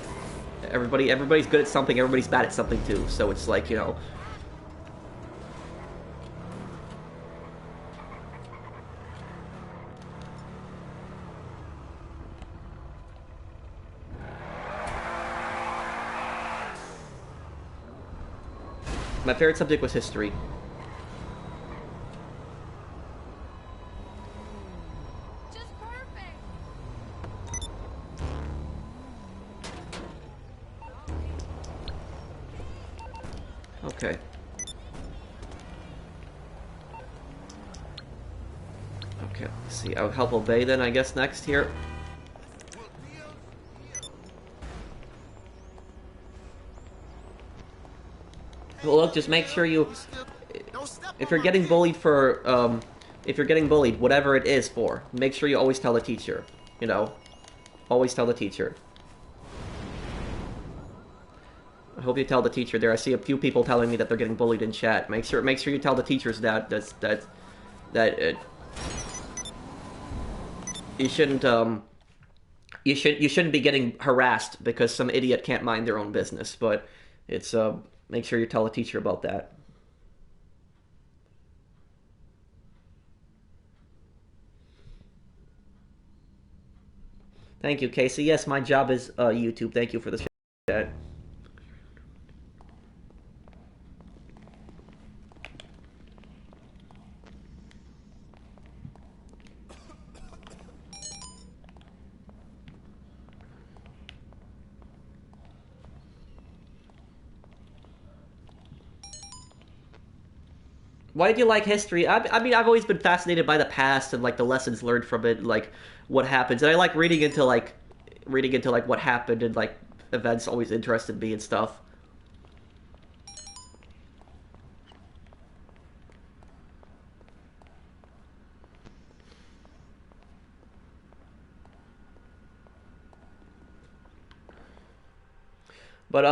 Everybody's good at something. Everybody's bad at something too. So it's like, you know. My favorite subject was history. Just perfect. Okay. Okay, let's see. I'll help obey then, I guess, next here. Well, look, just make sure you... If you're getting bullied for, if you're getting bullied, whatever it is for, make sure you always tell the teacher. You know? Always tell the teacher. I hope you tell the teacher there. I see a few people telling me that they're getting bullied in chat. Make sure you tell the teachers that you shouldn't you shouldn't be getting harassed because some idiot can't mind their own business. But it's make sure you tell the teacher about that. Thank you, Casey. Yes, my job is YouTube. Thank you for the chat. Why did you like history? I mean, I've always been fascinated by the past and like the lessons learned from it, like what happens, and I like reading into like what happened and like events always interested me and stuff. But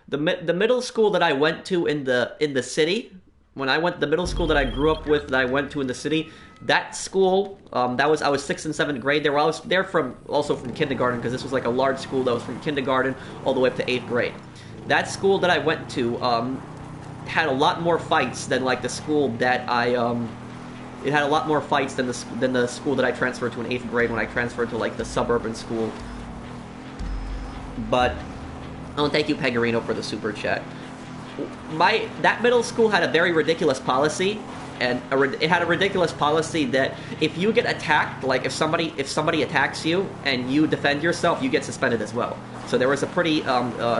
the middle school that I went to in the city, when I went the middle school that I grew up with, that I went to in the city, that school, I was 6th and 7th grade there. I was there from kindergarten, because this was like a large school that was from kindergarten all the way up to 8th grade. That school that I went to had a lot more fights than like the school that it had a lot more fights than the school that I transferred to in 8th grade when I transferred to like the suburban school. But oh, thank you, Pegarino, for the super chat. That middle school had a very ridiculous policy, and it had a ridiculous policy that if you get attacked, like if somebody attacks you and you defend yourself, you get suspended as well. So there was a pretty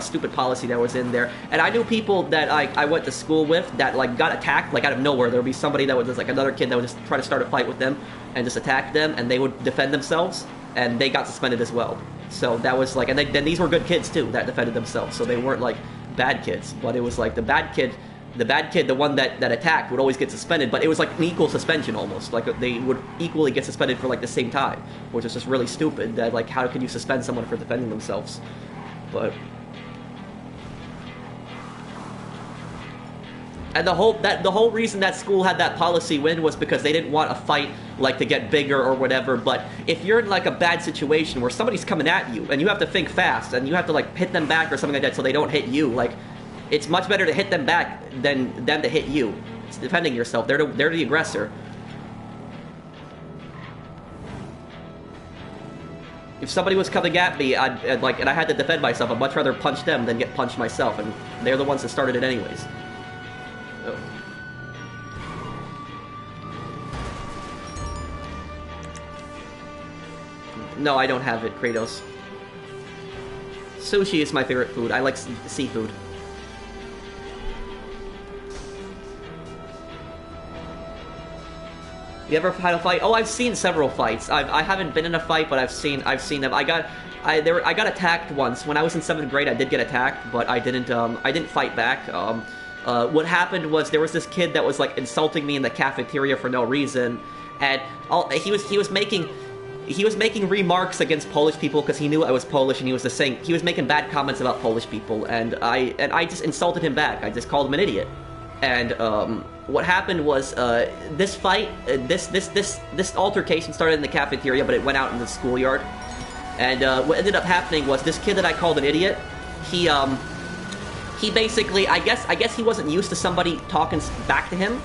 stupid policy that was in there, and I knew people that I went to school with that like got attacked like out of nowhere. There would be somebody that would just like another kid that would just try to start a fight with them and just attack them, and they would defend themselves, and they got suspended as well. So that was like, and then these were good kids too that defended themselves, so they weren't like bad kids, but it was like the bad kid, the one that attacked would always get suspended, but it was like an equal suspension almost, like they would equally get suspended for like the same time, which is just really stupid. That like, how can you suspend someone for defending themselves? But and the whole reason that school had that policy was because they didn't want a fight like to get bigger or whatever. But if you're in like a bad situation where somebody's coming at you and you have to think fast and you have to like hit them back or something like that so they don't hit you, like it's much better to hit them back than them to hit you. It's defending yourself. They're the aggressor. if somebody was coming at me, I'd like, and I had to defend myself, I'd much rather punch them than get punched myself, and they're the ones that started it anyways. Oh. No, I don't have it, Kratos. Sushi is my favorite food. I like seafood. You ever had a fight? Oh, I've seen several fights. I haven't been in a fight, but I've seen them. I got attacked once when I was in 7th grade. I did get attacked, but I didn't fight back. What happened was there was this kid that was like insulting me in the cafeteria for no reason, and he was making remarks against Polish people because he knew I was Polish, and he was making bad comments about Polish people, and I just insulted him back. I just called him an idiot. And what happened was this fight, this altercation started in the cafeteria, but it went out in the schoolyard. And what ended up happening was this kid that I called an idiot, he basically, I guess he wasn't used to somebody talking back to him,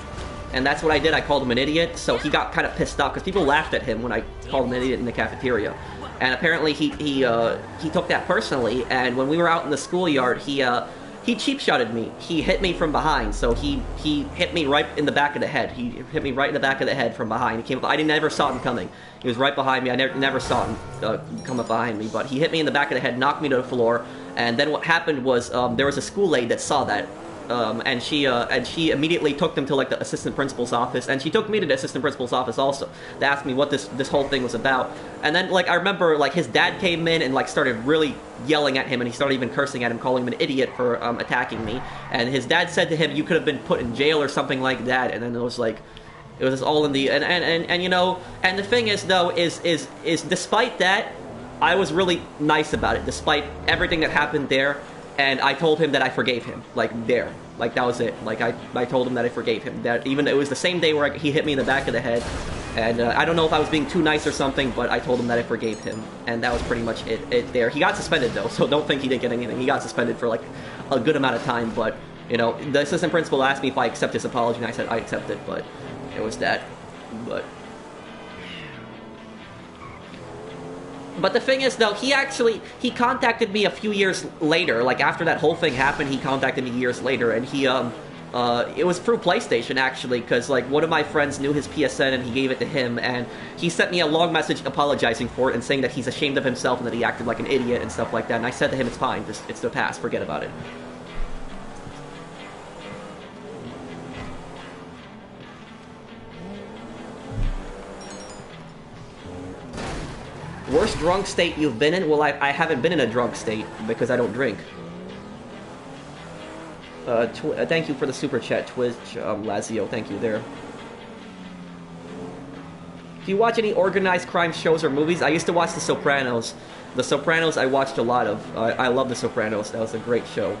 and that's what I did. I called him an idiot, so he got kind of pissed off because people laughed at him when I called him an idiot in the cafeteria. And apparently he took that personally. And when we were out in the schoolyard, he cheap-shotted me. He hit me from behind, so he hit me right in the back of the head. He hit me right in the back of the head from behind. He came up, I never saw him coming. He was right behind me. I never saw him come up behind me, but he hit me in the back of the head, knocked me to the floor, and then what happened was there was a school aide that saw that, and she immediately took them to like the assistant principal's office, and she took me to the assistant principal's office also to ask me what this whole thing was about. And then like I remember like his dad came in and like started really yelling at him, and he started even cursing at him, calling him an idiot for attacking me. And his dad said to him, "You could have been put in jail or something like that." And then it was just all in the and you know, and the thing is though is despite that, I was really nice about it despite everything that happened there. And I told him that I forgave him, like that was it. Like I told him that I forgave him. That even it was the same day where he hit me in the back of the head, and I don't know if I was being too nice or something, but I told him that I forgave him, and that was pretty much it. There, he got suspended though, so don't think he didn't get anything. He got suspended for like a good amount of time, but you know, the assistant principal asked me if I accept his apology, and I said I accept it, but it was that. But the thing is, though, he contacted me a few years later. Like, after that whole thing happened, he contacted me years later, and it was through PlayStation, actually, because, like, one of my friends knew his PSN, and he gave it to him, and he sent me a long message apologizing for it and saying that he's ashamed of himself and that he acted like an idiot and stuff like that, and I said to him, it's fine, it's the past, forget about it. Worst drunk state you've been in? Well, I haven't been in a drunk state because I don't drink. Thank you for the super chat, Twitch, Lazio. Thank you there. Do you watch any organized crime shows or movies? I used to watch The Sopranos. The Sopranos I watched a lot of. I love The Sopranos. That was a great show.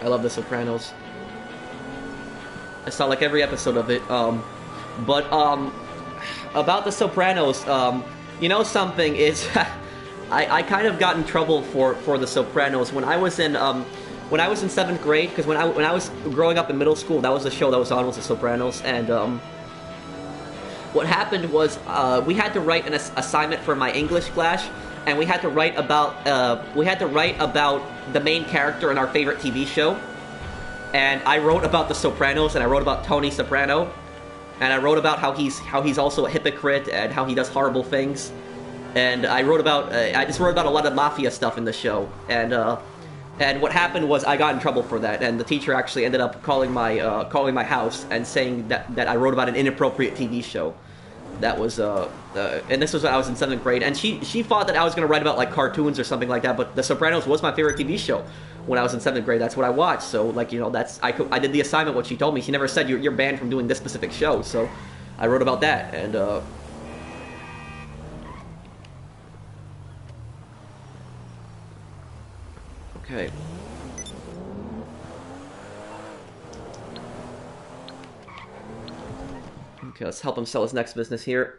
I love The Sopranos. I saw like every episode of it. About The Sopranos, you know something is, I kind of got in trouble for The Sopranos when I was in 7th grade, because when I was growing up in middle school, that was the show that was on, was The Sopranos, and what happened was we had to write an assignment for my English class, and we had to write about the main character in our favorite TV show, and I wrote about The Sopranos, and I wrote about Tony Soprano. And I wrote about how he's also a hypocrite and how he does horrible things, and I just wrote about a lot of mafia stuff in the show. And what happened was I got in trouble for that, and the teacher actually ended up calling my house and saying that I wrote about an inappropriate TV show. That was and this was when I was in 7th grade, and she thought that I was going to write about like cartoons or something like that. But The Sopranos was my favorite TV show when I was in 7th grade. That's what I watched. So like, you know, I did the assignment what she told me. She never said you're banned from doing this specific show. So I wrote about that, and okay. Okay, let's help him sell his next business here.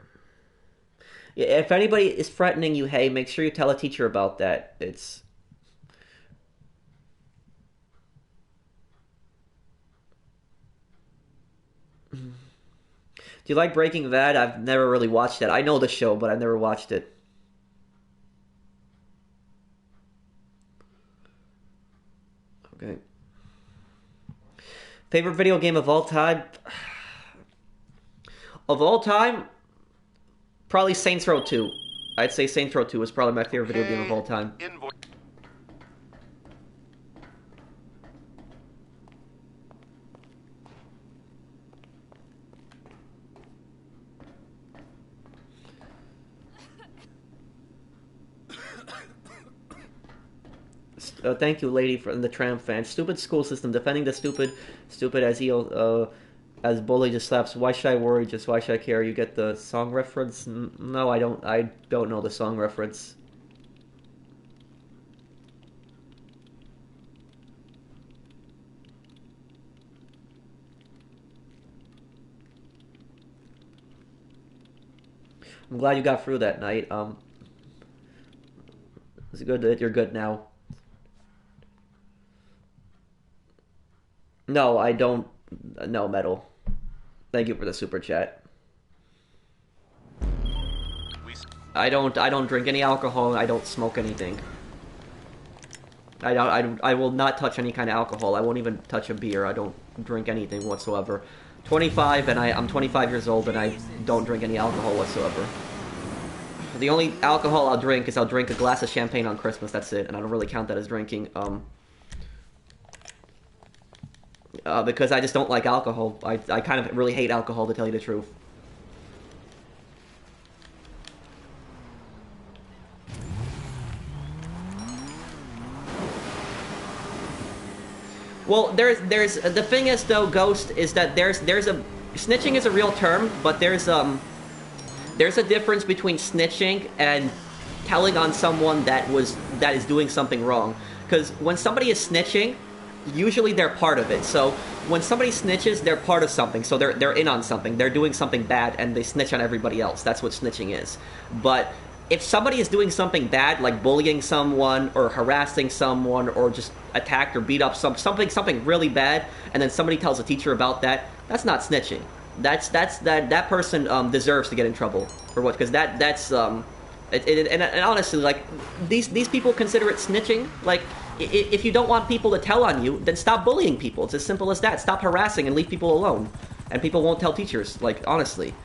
Yeah, if anybody is threatening you, hey, make sure you tell a teacher about that. It's... Do you like Breaking Bad? I've never really watched it. I know the show, but I've never watched it. Okay. Favorite video game of all time? Of all time? Probably Saints Row 2. I'd say Saints Row 2 is probably my favorite video game of all time. Thank you, lady, for the tram fan. Stupid school system, defending the stupid as heel, as bully just slaps. Why should I worry? Just why should I care? You get the song reference? No, I don't. I don't know the song reference. I'm glad you got through that night. It's good that you're good now. No, I don't. No, Metal. Thank you for the super chat. I don't drink any alcohol. I don't smoke anything. I will not touch any kind of alcohol. I won't even touch a beer. I don't drink anything whatsoever. 25, and I'm 25 years old, and I don't drink any alcohol whatsoever. The only alcohol I'll drink is I'll drink a glass of champagne on Christmas. That's it, and I don't really count that as drinking. Because I just don't like alcohol. I kind of really hate alcohol, to tell you the truth. Well, there's the thing is though, Ghost, is that there's a snitching is a real term, but there's a difference between snitching and telling on someone that is doing something wrong. Because when somebody is snitching, usually they're part of it. So when somebody snitches, they're part of something. So they're in on something. They're doing something bad, and they snitch on everybody else. That's what snitching is. But if somebody is doing something bad, like bullying someone or harassing someone or just attacked or beat up something really bad, and then somebody tells a teacher about that, that's not snitching. That person deserves to get in trouble for what? Because and honestly, like these people consider it snitching. Like, if you don't want people to tell on you, then stop bullying people. It's as simple as that. Stop harassing and leave people alone. And people won't tell teachers. Like, honestly.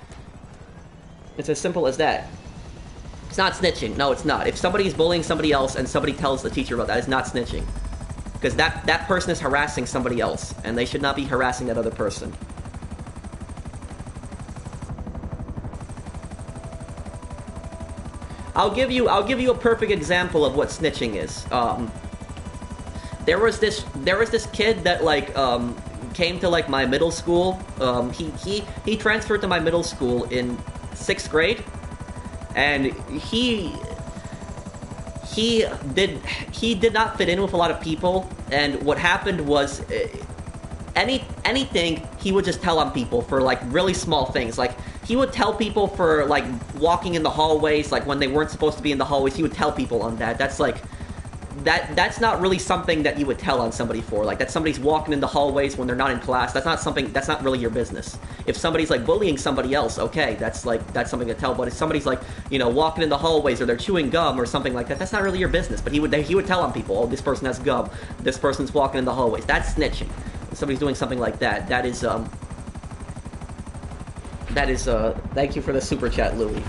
It's as simple as that. It's not snitching. No, it's not. If somebody's bullying somebody else and somebody tells the teacher about that, it's not snitching. Because that person is harassing somebody else. And they should not be harassing that other person. I'll give you a perfect example of what snitching is. There was this kid that like came to like my middle school. He transferred to my middle school in 6th grade, and he did not fit in with a lot of people. And what happened was, anything he would just tell on people for like really small things. Like, he would tell people for like walking in the hallways, like when they weren't supposed to be in the hallways. He would tell people on that. That's like. That's not really something that you would tell on somebody for. Like, that somebody's walking in the hallways when they're not in class. That's not really your business. If somebody's like bullying somebody else, okay, that's something to tell. But if somebody's like, you know, walking in the hallways or they're chewing gum or something like that, that's not really your business. But he would tell on people, oh, this person has gum, this person's walking in the hallways. That's snitching. If somebody's doing something like that, that is thank you for the super chat, Louie.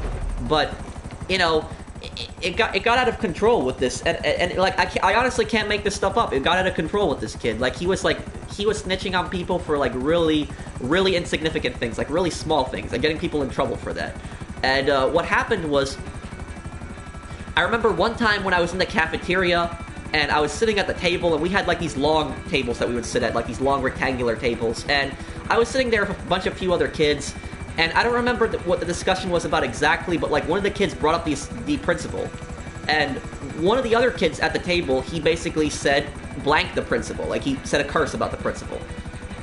But, you know, it got out of control with this, and like I honestly can't make this stuff up. It got out of control with this kid. Like, he was snitching on people for like really insignificant things, like really small things, and getting people in trouble for that. And what happened was, I remember one time when I was in the cafeteria and I was sitting at the table, and we had like these long tables that we would sit at, like these long rectangular tables, and I was sitting there with a few other kids. And I don't remember what the discussion was about exactly, but like one of the kids brought up the principal. And one of the other kids at the table, he basically said blank the principal. Like, he said a curse about the principal.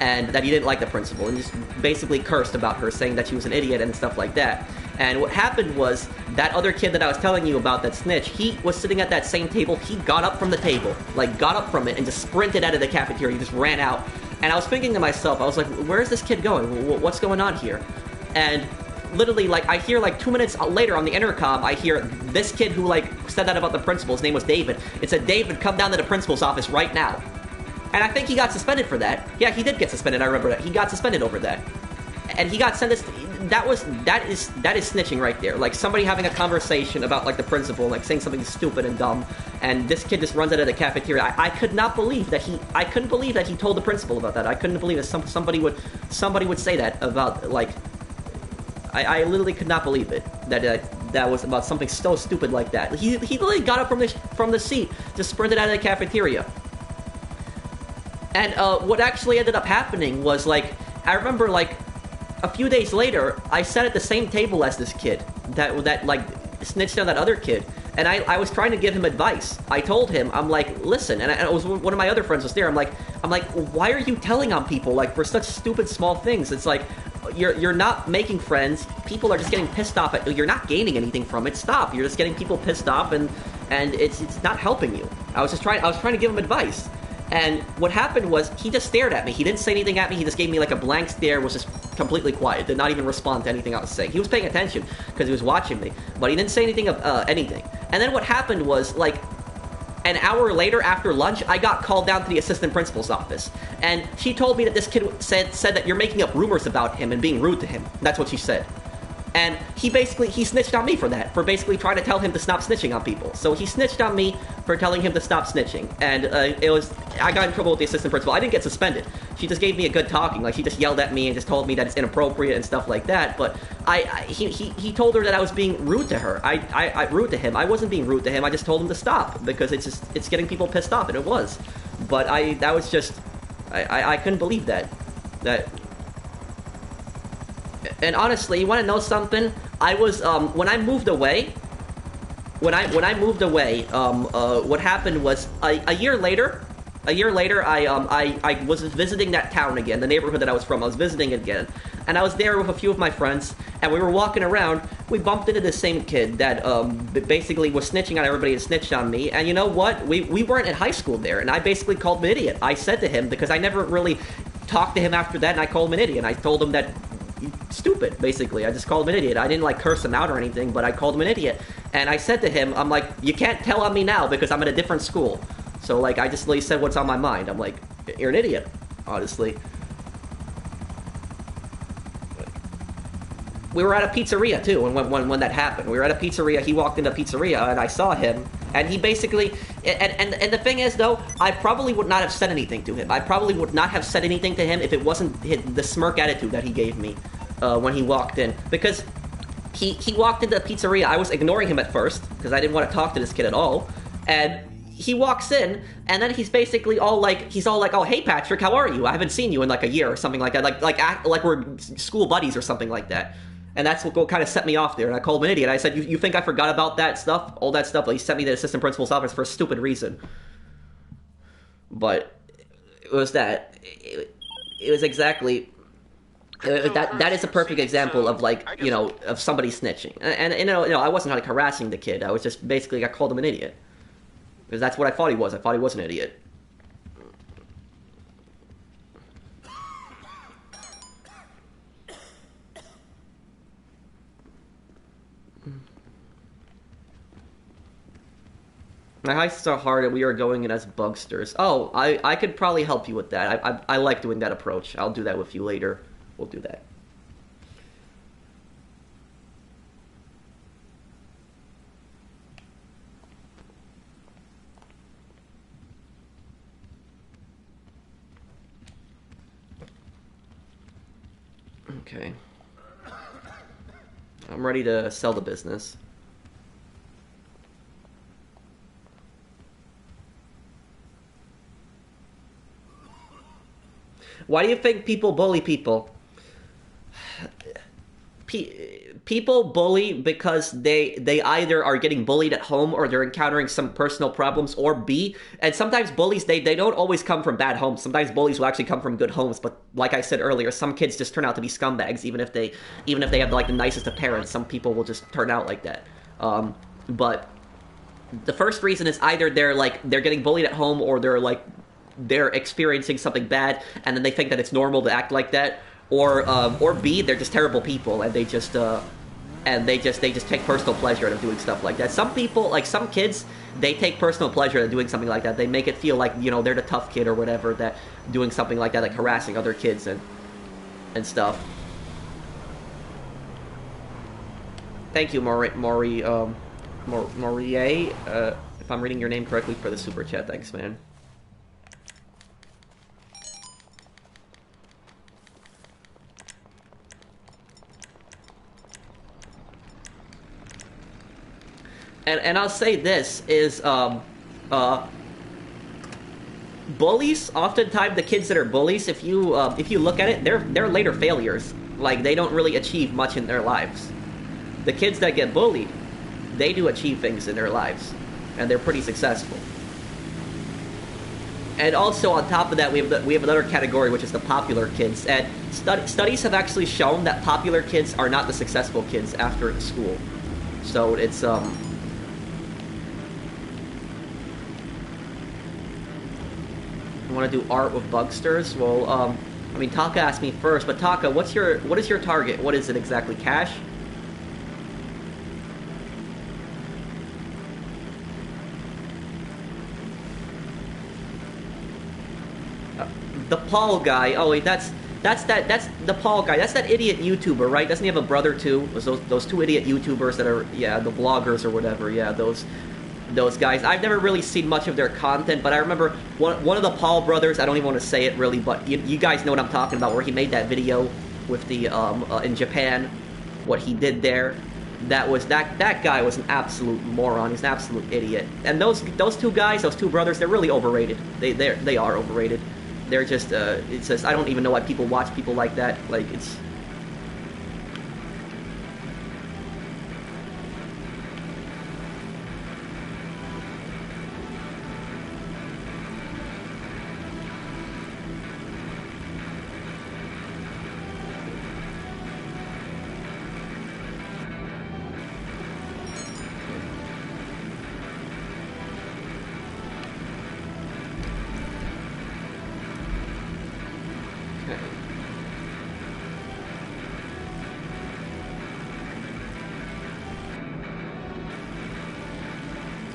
And that he didn't like the principal. And just basically cursed about her, saying that she was an idiot and stuff like that. And what happened was, that other kid that I was telling you about, that snitch, he was sitting at that same table. He got up from the table. Like, got up from it and just sprinted out of the cafeteria. He just ran out. And I was thinking to myself, I was like, where is this kid going? What's going on here? And literally, like, I hear, like, 2 minutes later on the intercom, I hear this kid who, like, said that about the principal. His name was David. It said, "David, come down to the principal's office right now." And I think he got suspended for that. Yeah, he did get suspended. I remember that. He got suspended over that. And he got sentenced. That is snitching right there. Like, somebody having a conversation about, like, the principal, like, saying something stupid and dumb, and this kid just runs out of the cafeteria. I could not believe that I couldn't believe that he told the principal about that. I couldn't believe that somebody would say that about, like, I literally could not believe it, that was about something so stupid like that. He literally got up from the seat, just sprinted out of the cafeteria. And what actually ended up happening was, like, I remember, like, a few days later, I sat at the same table as this kid that like snitched on that other kid, and I was trying to give him advice. I told him, I'm like, listen, and it was one of my other friends was there. I'm like, why are you telling on people, like, for such stupid small things? It's like, you're not making friends. People are just getting pissed off at you. You're not gaining anything from it. Stop. You're just getting people pissed off, and it's not helping you. I was trying to give him advice. And what happened was, he just stared at me. He didn't say anything at me. He just gave me, like, a blank stare, was just completely quiet, did not even respond to anything I was saying. He was paying attention, because he was watching me, but he didn't say anything of anything. And then what happened was, like, an hour later, after lunch, I got called down to the assistant principal's office. And she told me that this kid said that you're making up rumors about him and being rude to him. That's what she said. And he snitched on me for that, for basically trying to tell him to stop snitching on people. So he snitched on me for telling him to stop snitching. And I got in trouble with the assistant principal. I didn't get suspended. She just gave me a good talking. Like, she just yelled at me and just told me that it's inappropriate and stuff like that. But he told her that I was being rude to her. I rude to him. I wasn't being rude to him. I just told him to stop, because it's getting people pissed off, and it was. But I couldn't believe that. And honestly, you want to know something? I was when I moved away. What happened was a year later. I was visiting that town again, the neighborhood that I was from. I was visiting it again, and I was there with a few of my friends, and we were walking around. We bumped into the same kid that basically was snitching on everybody and snitched on me. And you know what? We weren't in high school there, and I basically called him an idiot. I said to him, because I never really talked to him after that, and I called him an idiot. And I told him that stupid, basically. I just called him an idiot. I didn't, like, curse him out or anything, but I called him an idiot. And I said to him, I'm like, you can't tell on me now because I'm at a different school. So, like, I just said what's on my mind. I'm like, you're an idiot, honestly. We were at a pizzeria, too, when that happened. We were at a pizzeria. He walked into a pizzeria, and I saw him. And he basically... And the thing is, though, I probably would not have said anything to him. I probably would not have said anything to him if it wasn't the smirk attitude that he gave me when he walked in. Because he walked into the pizzeria. I was ignoring him at first, because I didn't want to talk to this kid at all. And he walks in, and then he's basically all like, oh, hey, Patrick, how are you? I haven't seen you in, like, a year or something like that. Like we're school buddies or something like that. And that's what kind of set me off there. And I called him an idiot. I said, you think I forgot about that stuff? All that stuff? Like, he sent me to the assistant principal's office for a stupid reason. But it was that. It was exactly... That is a perfect example of, like, you know, of somebody snitching. And you know, I wasn't, like, harassing the kid. I was just basically, I called him an idiot. Because that's what I thought he was. I thought he was an idiot. My heists are hard, and we are going in as bugsters. Oh, I could probably help you with that. I like doing that approach. I'll do that with you later. We'll do that. Okay. I'm ready to sell the business. Why do you think people bully people? People bully because they either are getting bullied at home or they're encountering some personal problems, or B, and sometimes bullies, they don't always come from bad homes. Sometimes bullies will actually come from good homes, but like I said earlier, some kids just turn out to be scumbags, even if they have, like, the nicest of parents. Some people will just turn out like that. But the first reason is either they're getting bullied at home, or they're experiencing something bad, and then they think that it's normal to act like that, or B, they're just terrible people, and they just take personal pleasure in doing stuff like that. Some people, like some kids, they take personal pleasure in doing something like that. They make it feel like, you know, they're the tough kid or whatever, that doing something like that, like harassing other kids and stuff. Thank you, Maurie, if I'm reading your name correctly, for the super chat. Thanks, man. And I'll say this is, bullies, oftentimes the kids that are bullies, if you look at it, they're later failures. Like, they don't really achieve much in their lives. The kids that get bullied, they do achieve things in their lives, and they're pretty successful. And also, on top of that, we have another category, which is the popular kids. And studies have actually shown that popular kids are not the successful kids after school. So it's You want to do art with bugsters? Well, I mean, Taka asked me first, but Taka, what is your target? What is it exactly? Cash? The Paul guy. Oh wait, that's the Paul guy. That's that idiot YouTuber, right? Doesn't he have a brother too? Those two idiot YouTubers that are, yeah, the vloggers or whatever. Yeah, those guys. I've never really seen much of their content, but I remember one of the Paul brothers, I don't even want to say it really, but you guys know what I'm talking about, where he made that video with the in Japan, what he did there. That guy was an absolute moron. He's an absolute idiot. And those two guys, those two brothers, they're really overrated. They are overrated. They're just it's just, I don't even know why people watch people like that. Like, it's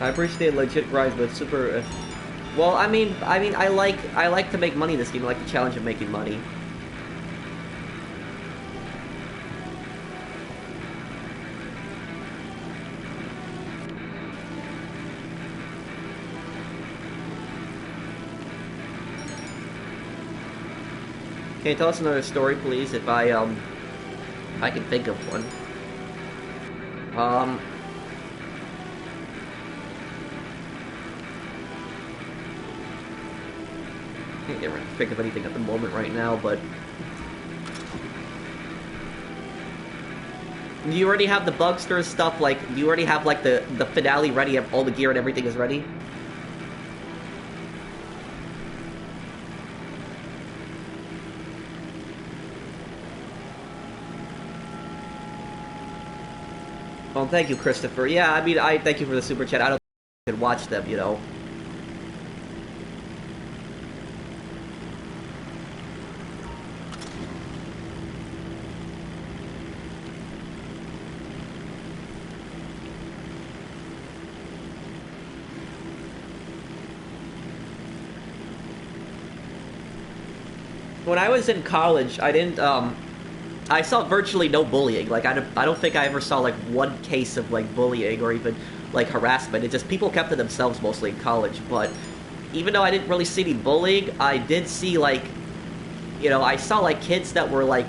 I appreciate legit rise, but super. Well, I mean, I like to make money in this game. I like the challenge of making money. Can you tell us another story, please? If I can think of one. Can't think of anything at the moment right now, but do you already have the Bugster stuff? Like, do you already have like the finale ready? All the gear and everything is ready? Well, thank you, Christopher. Yeah, I mean, I thank you for the super chat. I don't think I could watch them, you know. When I was in college, I didn't, I saw virtually no bullying. Like, I don't think I ever saw, like, one case of, like, bullying or even, like, harassment. It just, people kept to themselves mostly in college. But even though I didn't really see any bullying, I did see, like, you know, I saw, like, kids that were, like,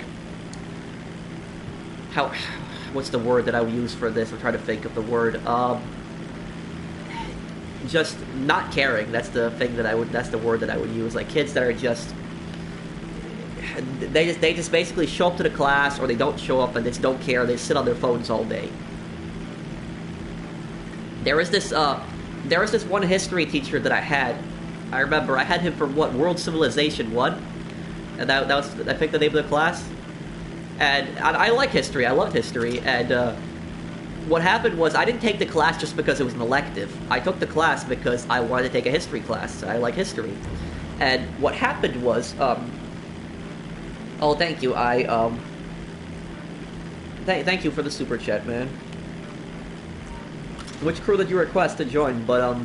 what's the word that I would use for this? I'm trying to think of the word. Just not caring. That's the thing that's the word that I would use. Like, kids that are just... They just basically show up to the class, or they don't show up and just don't care. They sit on their phones all day. There was this one history teacher that I had. I remember I had him for what, World Civilization 1, and that was, I think, the name of the class. And I like history. I loved history. And what happened was, I didn't take the class just because it was an elective. I took the class because I wanted to take a history class. I like history. And what happened was, Oh, thank you. Thank you for the super chat, man. Which crew did you request to join? But,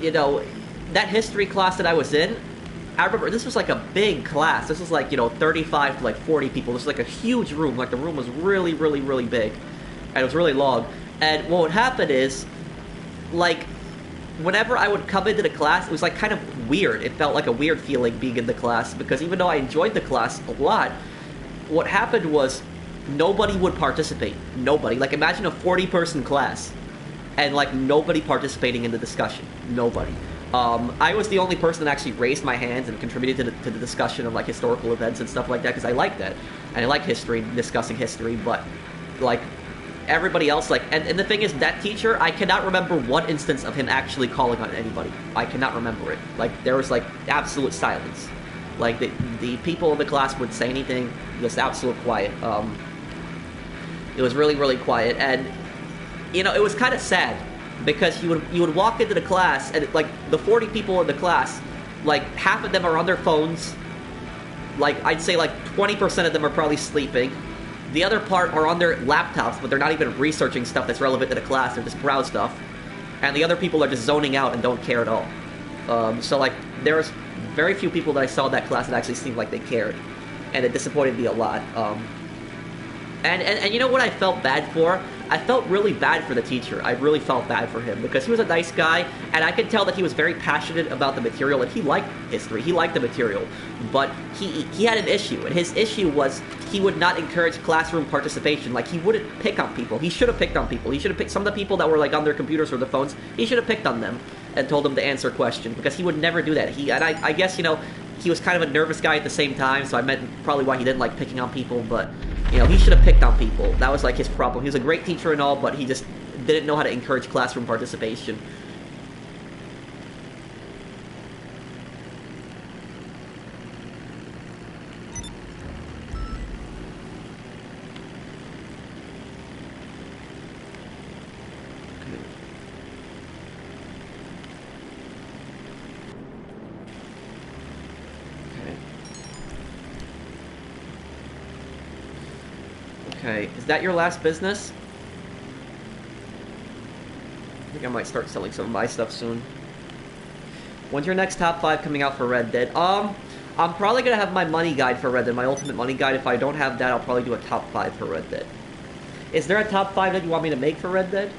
you know, that history class that I was in, I remember this was like a big class. This was like, 35 to like 40 people. This was like a huge room. Like, the room was really, really, really big. And it was really long. And what would happen is, like, whenever I would come into the class, it was like kind of weird. It felt like a weird feeling being in the class, because even though I enjoyed the class a lot, what happened was nobody would participate. Nobody. Like, imagine a 40-person class and like nobody participating in the discussion. Nobody. I was the only person that actually raised my hands and contributed to the discussion of like historical events and stuff like that, because I like that. And I like history, discussing history, but like everybody else, like, and the thing is, that teacher, I cannot remember one instance of him actually calling on anybody. I cannot remember it. Like, there was like absolute silence. Like, the people in the class would say anything, just absolute quiet. It was really, really quiet, and it was kind of sad, because you would walk into the class, and like the 40 people in the class, like half of them are on their phones. Like, I'd say like 20% of them are probably sleeping. The other part are on their laptops, but they're not even researching stuff that's relevant to the class. They're just browse stuff. And the other people are just zoning out and don't care at all. So, like, there was very few people that I saw in that class that actually seemed like they cared. And it disappointed me a lot. And you know what I felt bad for? I felt really bad for the teacher. I really felt bad for him, because he was a nice guy, and I could tell that he was very passionate about the material, and he liked history. He liked the material. But he had an issue, and his issue was he would not encourage classroom participation. Like, he wouldn't pick on people. He should have picked on people. He should have picked some of the people that were like on their computers or their phones. He should have picked on them and told them to answer questions, because he would never do that. I guess, he was kind of a nervous guy at the same time, so I meant probably why he didn't like picking on people, but he should have picked on people. That was like his problem. He was a great teacher and all, but he just didn't know how to encourage classroom participation. Okay, is that your last business? I think I might start selling some of my stuff soon. When's your next top 5 coming out for Red Dead? I'm probably gonna have my money guide for Red Dead, my ultimate money guide. If I don't have that, I'll probably do a top 5 for Red Dead. Is there a top 5 that you want me to make for Red Dead?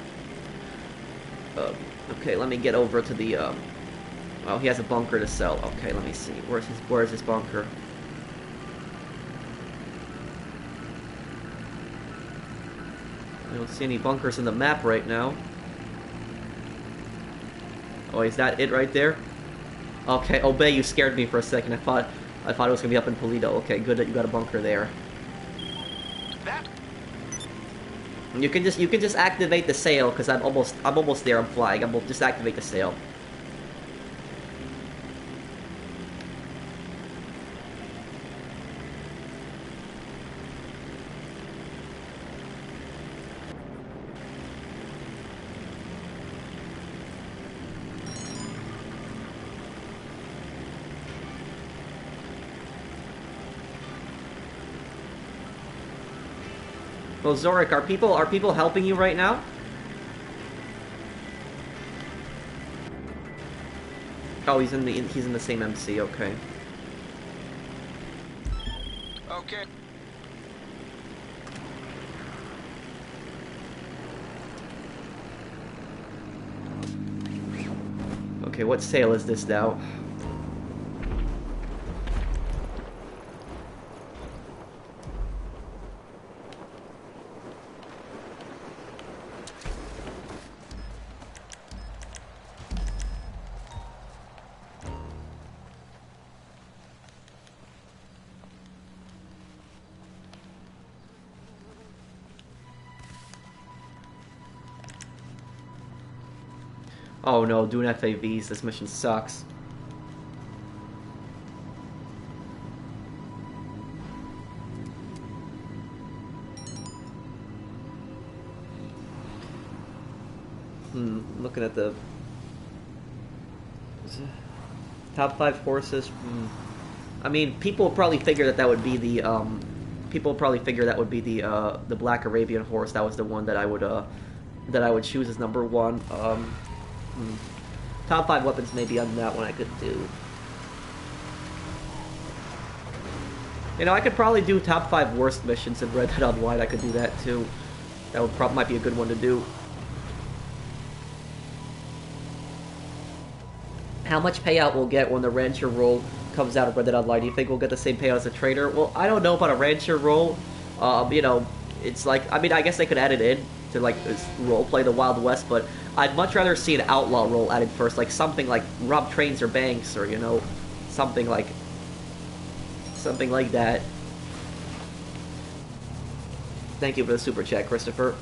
Okay, let me get over to the, oh, he has a bunker to sell. Okay, let me see. Where's his bunker? I don't see any bunkers in the map right now. Oh, is that it right there? Okay, Obey, you scared me for a second. I thought it was gonna be up in Polito. Okay, good that you got a bunker there. You can just activate the sail, because I'm almost there. I'm flying. Just activate the sail. Well, Zorik, are people helping you right now? Oh, he's in the same MC. Okay. Okay. Okay, what sale is this now? Oh no, doing FAVs. This mission sucks. Looking at the top 5 forces. I mean, people would probably figure that would be the people would probably figure that would be the Black Arabian horse. That was the one that I would choose as number one. Top 5 weapons maybe on that one I could do. You know, I could probably do top 5 worst missions in Red Dead Online. I could do that too. That would might be a good one to do. How much payout we'll get when the Rancher role comes out of Red Dead Online? Do you think we'll get the same payout as a trader? Well, I don't know about a Rancher role. You know, it's like, I mean, I guess they could add it in to like role play the Wild West, but I'd much rather see an outlaw role added first, like something like rob trains or banks, or you know, something like that. Thank you for the super chat, Christopher.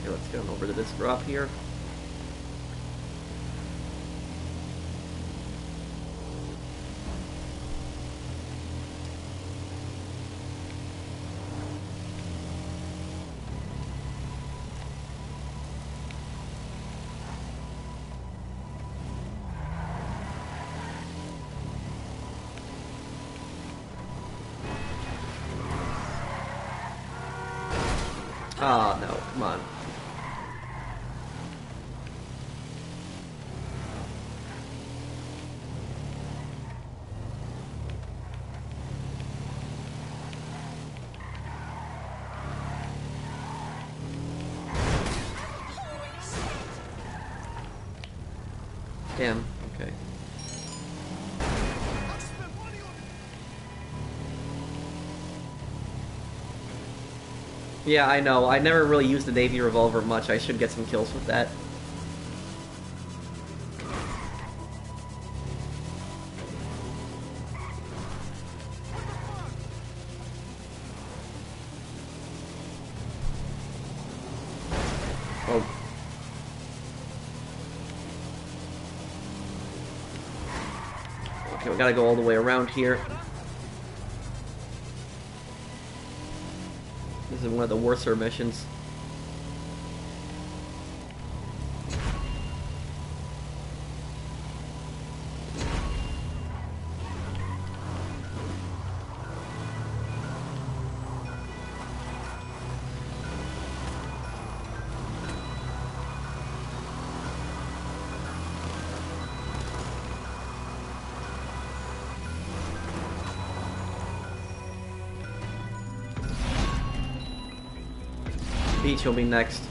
Let's get on over to this drop here. Ah, no, come on. Damn, okay. Yeah, I know. I never really used the Navy revolver much. I should get some kills with that. Oh. Okay, we gotta go all the way around here. This is one of the worser missions. Beach will be next.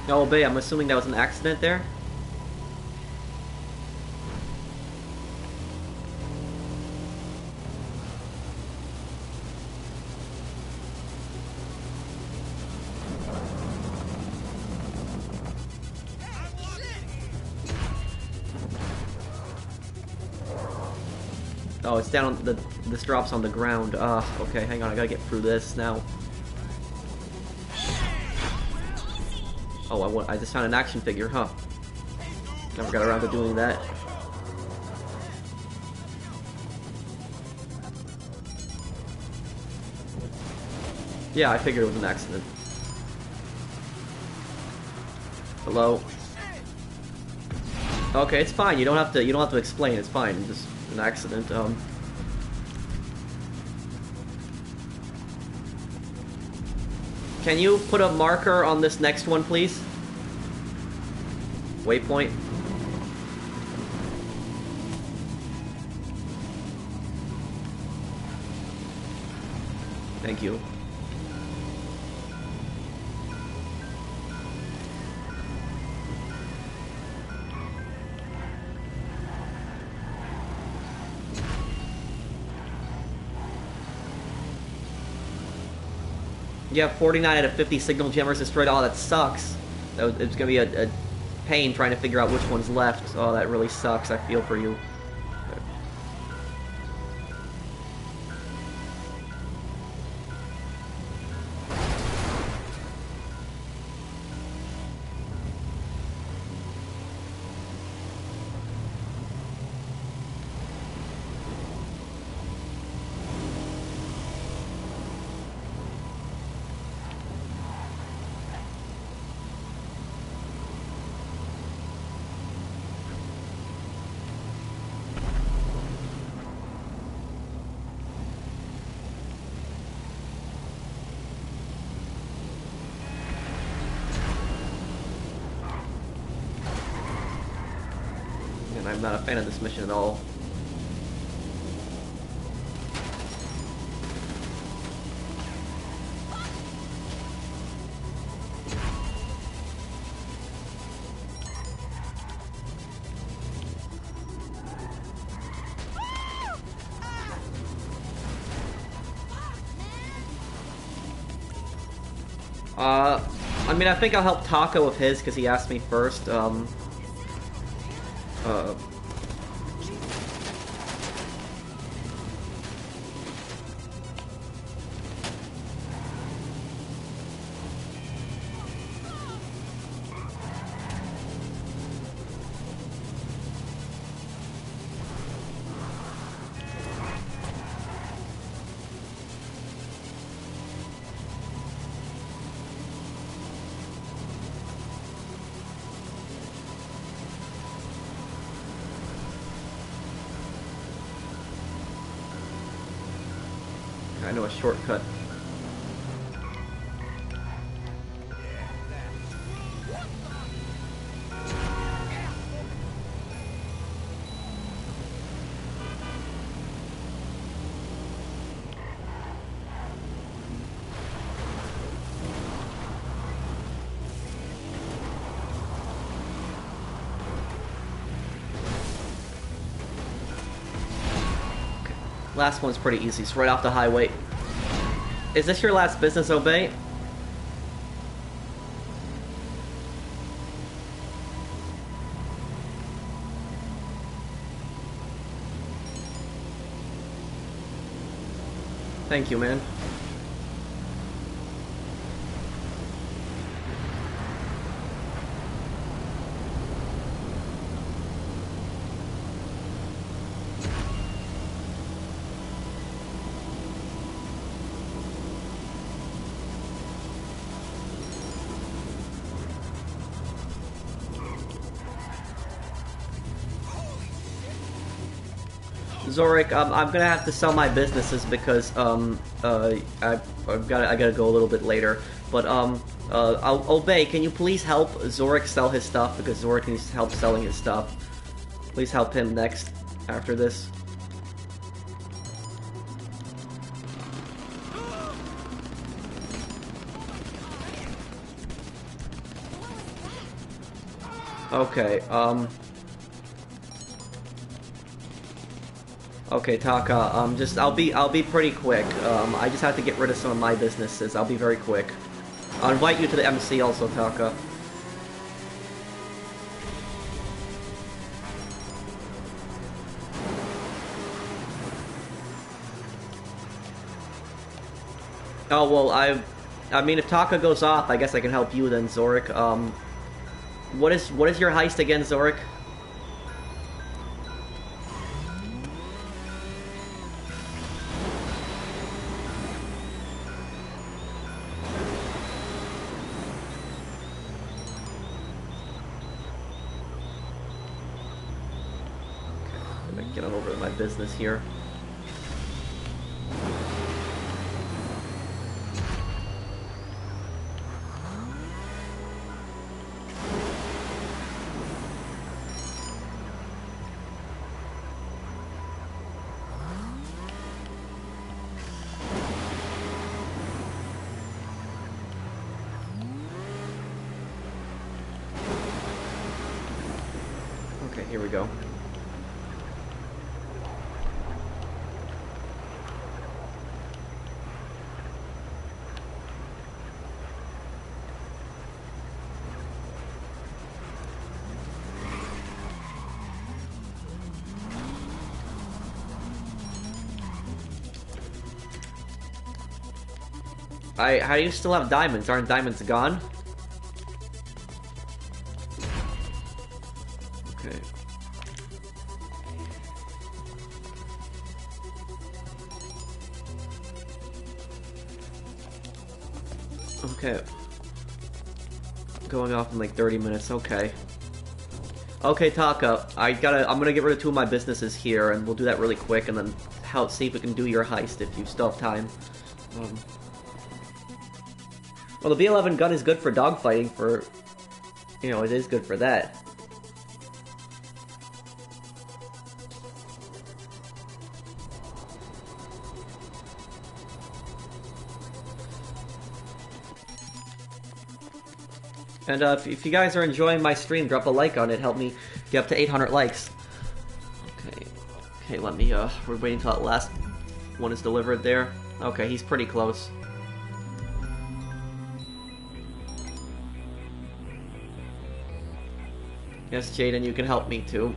Oh, Bay, I'm assuming that was an accident there? Oh, it's down on the... This drops on the ground. Okay, hang on, I gotta get through this now. Oh, I just found an action figure, huh? Never got around to doing that. Yeah, I figured it was an accident. Hello? Okay, it's fine. You don't have to explain. It's fine. Just an accident. Can you put a marker on this next one, please? Waypoint. Thank you. Yeah, 49 out of 50 signal jammers destroyed. Oh, that sucks. It's gonna be a pain trying to figure out which one's left. Oh, that really sucks. I feel for you. I'm not a fan of this mission at all. I mean, I think I'll help Taco with his because he asked me first. I know a shortcut. Last one's pretty easy. It's right off the highway. Is this your last business, Obey? Thank you, man. Zorik, I'm gonna have to sell my businesses because I gotta go a little bit later. But I'll Obey. Can you please help Zorik sell his stuff because Zorik needs help selling his stuff. Please help him next after this. Okay. Okay, Taka, I'll be pretty quick. I just have to get rid of some of my businesses. I'll be very quick. I'll invite you to the MC also, Taka. Oh, well, I mean, if Taka goes off, I guess I can help you then, Zorik. What is your heist again, Zorik? Get on over to my business here. Okay, here we go. How do you still have diamonds? Aren't diamonds gone? Okay. Okay. Going off in like 30 minutes, okay. Okay, Taka, I'm gonna get rid of 2 of my businesses here, and we'll do that really quick, and then see if we can do your heist if you still have time. Well, the B11 gun is good for dogfighting, you know, it is good for that. And if you guys are enjoying my stream, drop a like on it. Help me get up to 800 likes. Okay, let me, we're waiting until that last one is delivered there. Okay, he's pretty close. Yes, Jaden, you can help me too.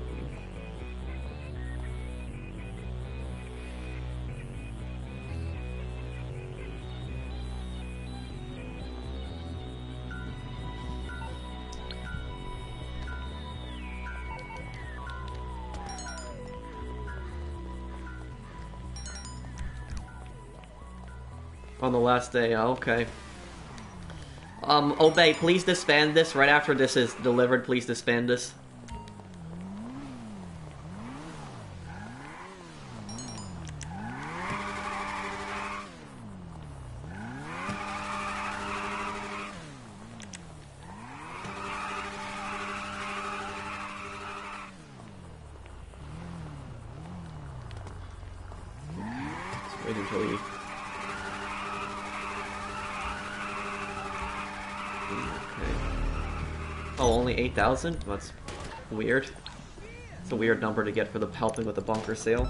On the last day, okay. Obey, please disband this right after this is delivered. Please disband this. Let's wait until he... Oh, only 8,000? That's weird. It's a weird number to get for the helping with the bunker sale.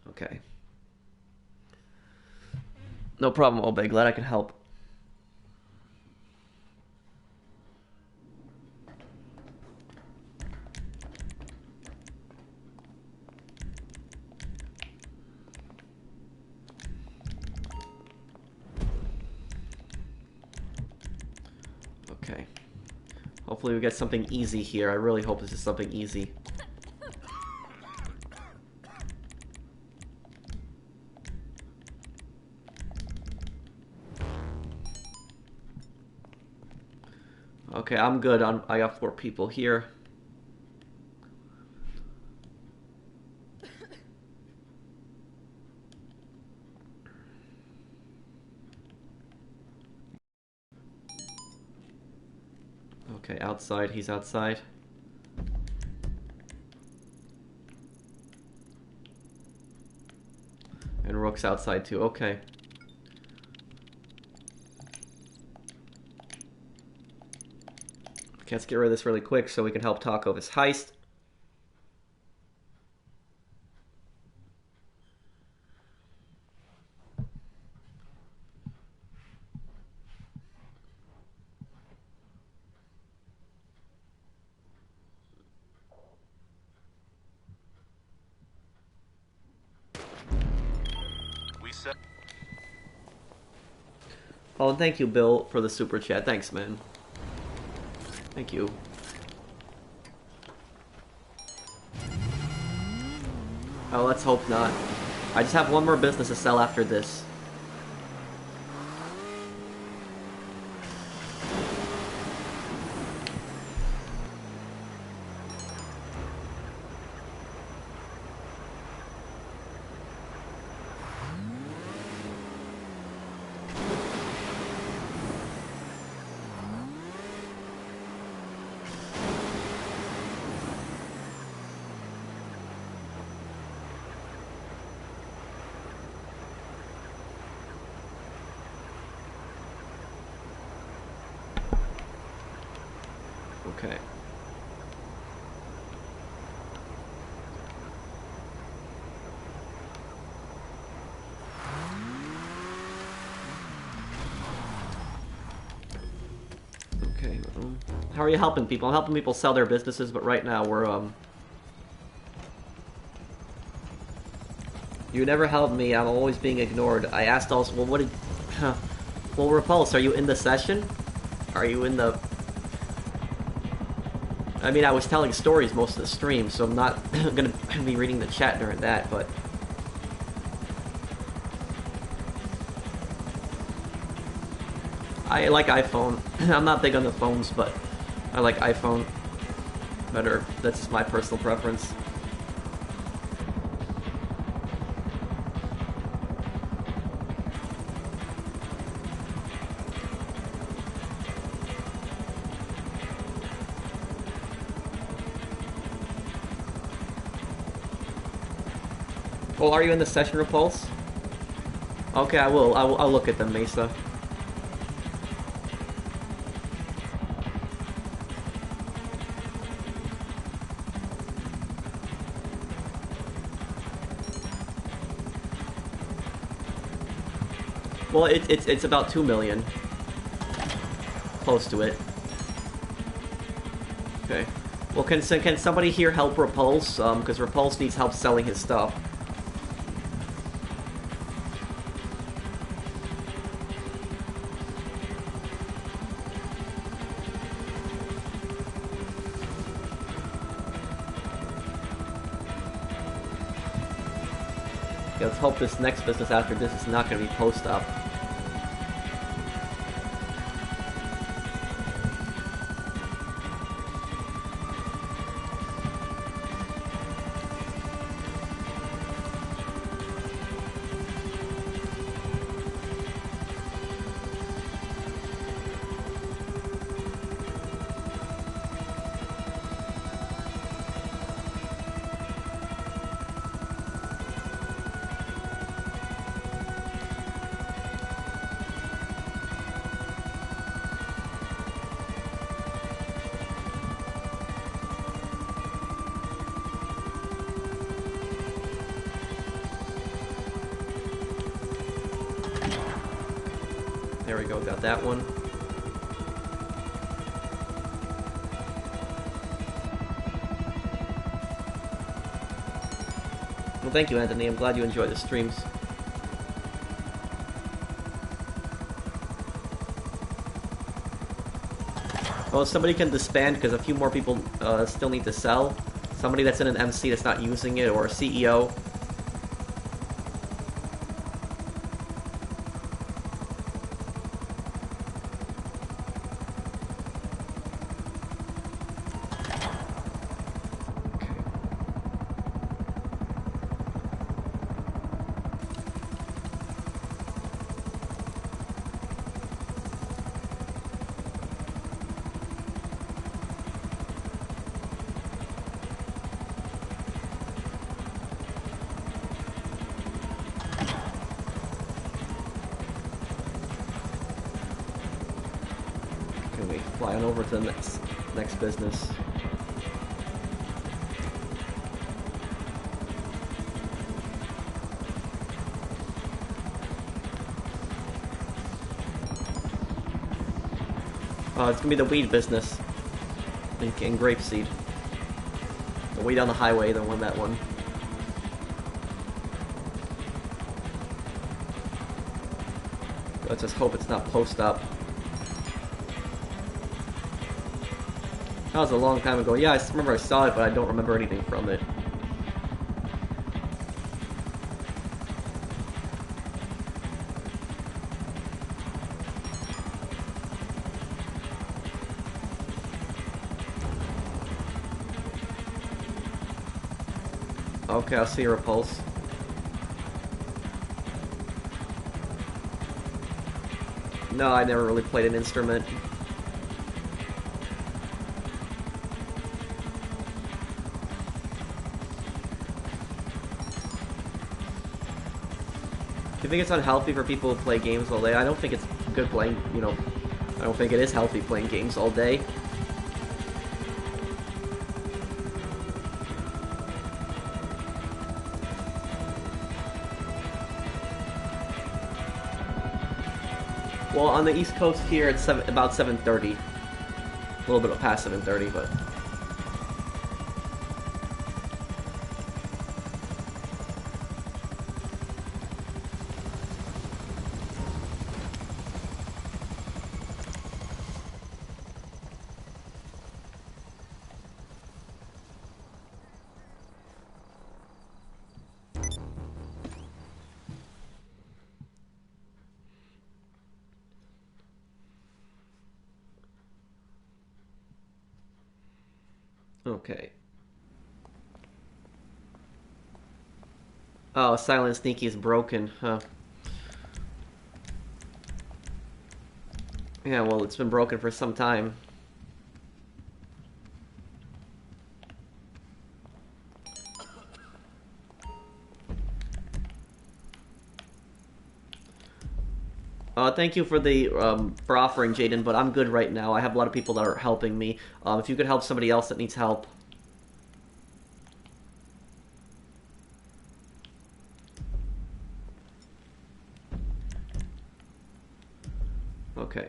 Okay. No problem, Obey. Glad I can help. Okay. Hopefully we get something easy here. I really hope this is something easy. Okay, I'm good. I got 4 people here. Okay, outside. He's outside. And Rook's outside too. Okay. Okay, let's get rid of this really quick so we can help Taco his heist. Oh, and thank you, Bill, for the super chat. Thanks, man. Thank you. Oh, let's hope not. I just have one more business to sell after this. Okay. Okay. How are you helping people? I'm helping people sell their businesses, but right now we're You never help me. I'm always being ignored. I asked also. Well, what did? Well, Repulse, are you in the session? Are you in the? I mean, I was telling stories most of the stream, so I'm not gonna be reading the chat during that, but... I like iPhone. I'm not big on the phones, but I like iPhone better. That's just my personal preference. Well, are you in the session, Repulse? Okay, I will. I'll look at them, Mesa. Well, it's about 2 million. Close to it. Okay. Well, can somebody here help Repulse? Because Repulse needs help selling his stuff. Yeah, let's hope this next business after this is not going to be post-op. There we go, got that one. Well, thank you, Anthony. I'm glad you enjoy the streams. Well, somebody can disband because a few more people still need to sell. Somebody that's in an MC that's not using it, or a CEO. Fly on over to the next business. It's gonna be the weed business in grapeseed. The weed on the highway, the one that one. Let's just hope it's not post-up. That was a long time ago. Yeah, I remember I saw it, but I don't remember anything from it. Okay, I'll see your repulse. No, I never really played an instrument. Do you think it's unhealthy for people who play games all day? I don't think it's good playing, you know, I don't think it is healthy playing games all day. Well, on the East Coast here, it's about 7:30. A little bit past 7:30, but... Okay. Oh, Silent Sneaky is broken, huh? Yeah, well, it's been broken for some time. Thank you for the for offering, Jaden, but I'm good right now. I have a lot of people that are helping me. If you could help somebody else that needs help. Okay.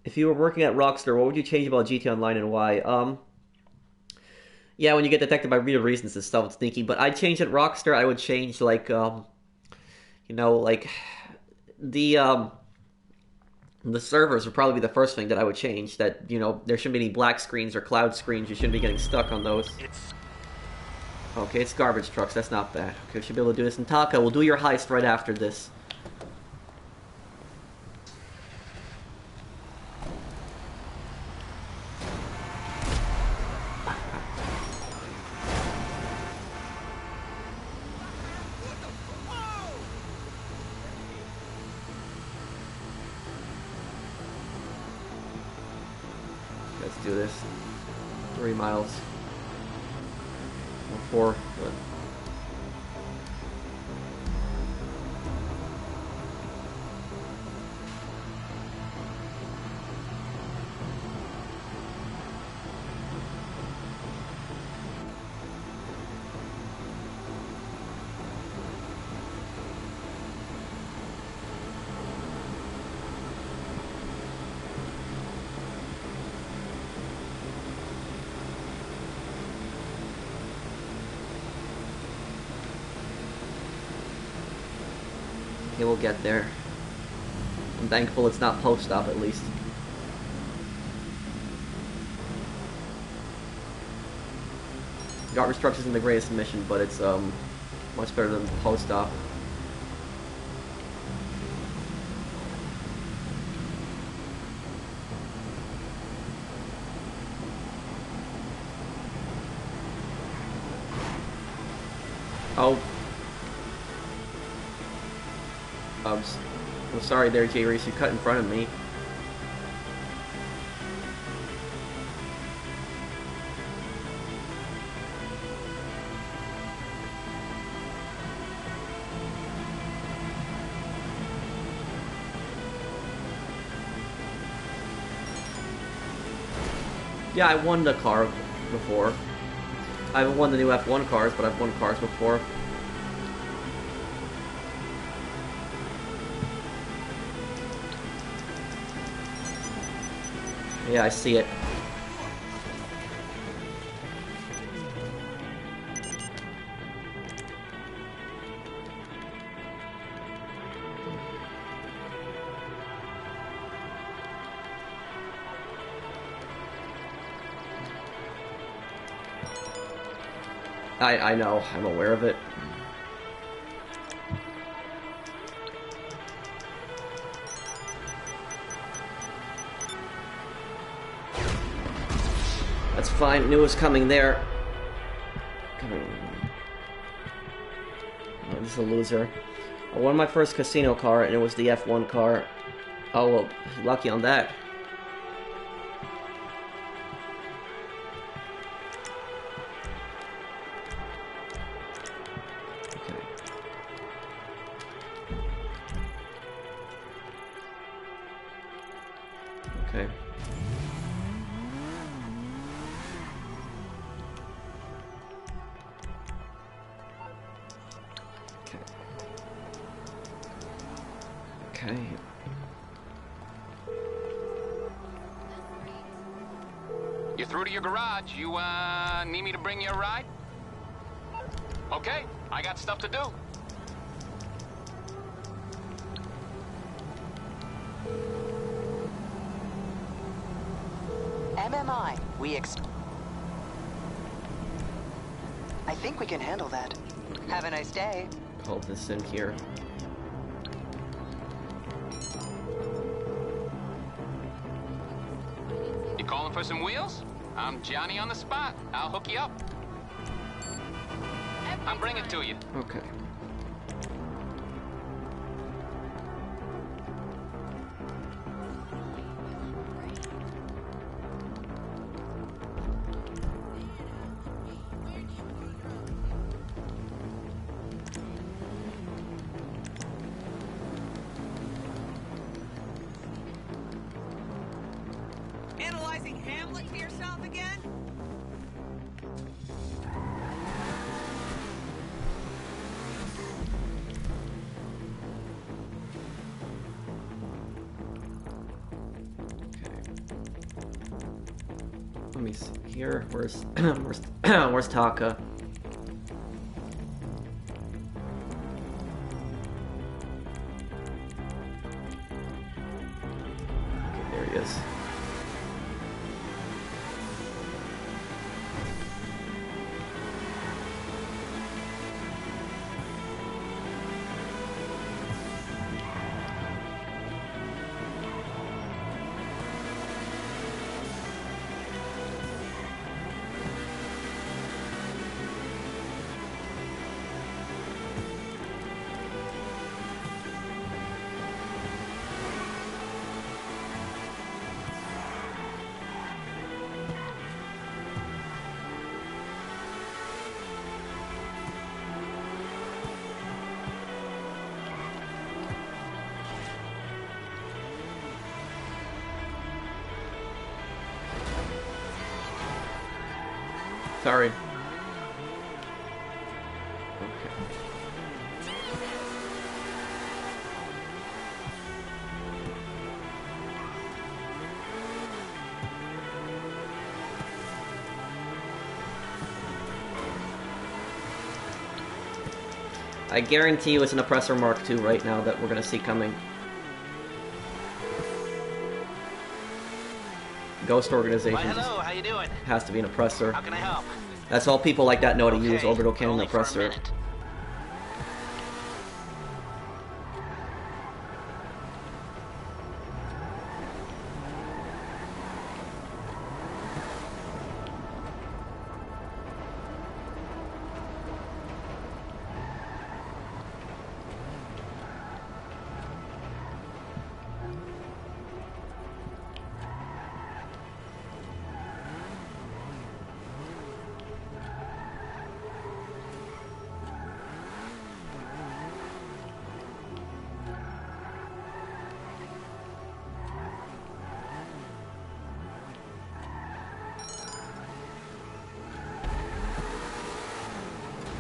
If you were working at Rockstar, what would you change about GT Online and why? Yeah, when you get detected by real reasons and stuff, it's sneaky. But I'd change at Rockstar. I would change like, you know, like the servers would probably be the first thing that I would change. That, you know, there shouldn't be any black screens or cloud screens. You shouldn't be getting stuck on those. Okay, it's garbage trucks. That's not bad. Okay, we should be able to do this. And Taka, we'll do your heist right after this. Let's do this. 3 miles. Or 4. But... Okay, we'll get there. I'm thankful it's not post-op, at least. Garbage trucks isn't the greatest mission, but it's much better than post-op. Oh. I'm sorry there, J-Reese, you cut in front of me. Yeah, I won the car before. I haven't won the new F1 cars, but I've won cars before. Yeah, I see it. I know, I'm aware of it. fine. Knew it was coming there. Oh, this is a loser. I won my first casino car, and it was the F1 car. Oh, well, lucky on that. Okay. Okay. You're through to your garage. You, need me to bring you a ride? Okay, I got stuff to do. MMI, I think we can handle that. Have a nice day. Call this in here. You calling for some wheels? I'm Johnny on the spot. I'll hook you up. I'll bring it to you. Okay. Analyzing Hamlet to yourself again? Let me see here. Where's Taka? Okay, there he is. Sorry. Okay. I guarantee you it's an Oppressor Mark II right now that we're gonna see coming. Ghost organization. Why, hello, how you doing? Has to be an oppressor. How can I help? That's all people like that know to use, Okay, orbital but cannon only for a oppressor. minute.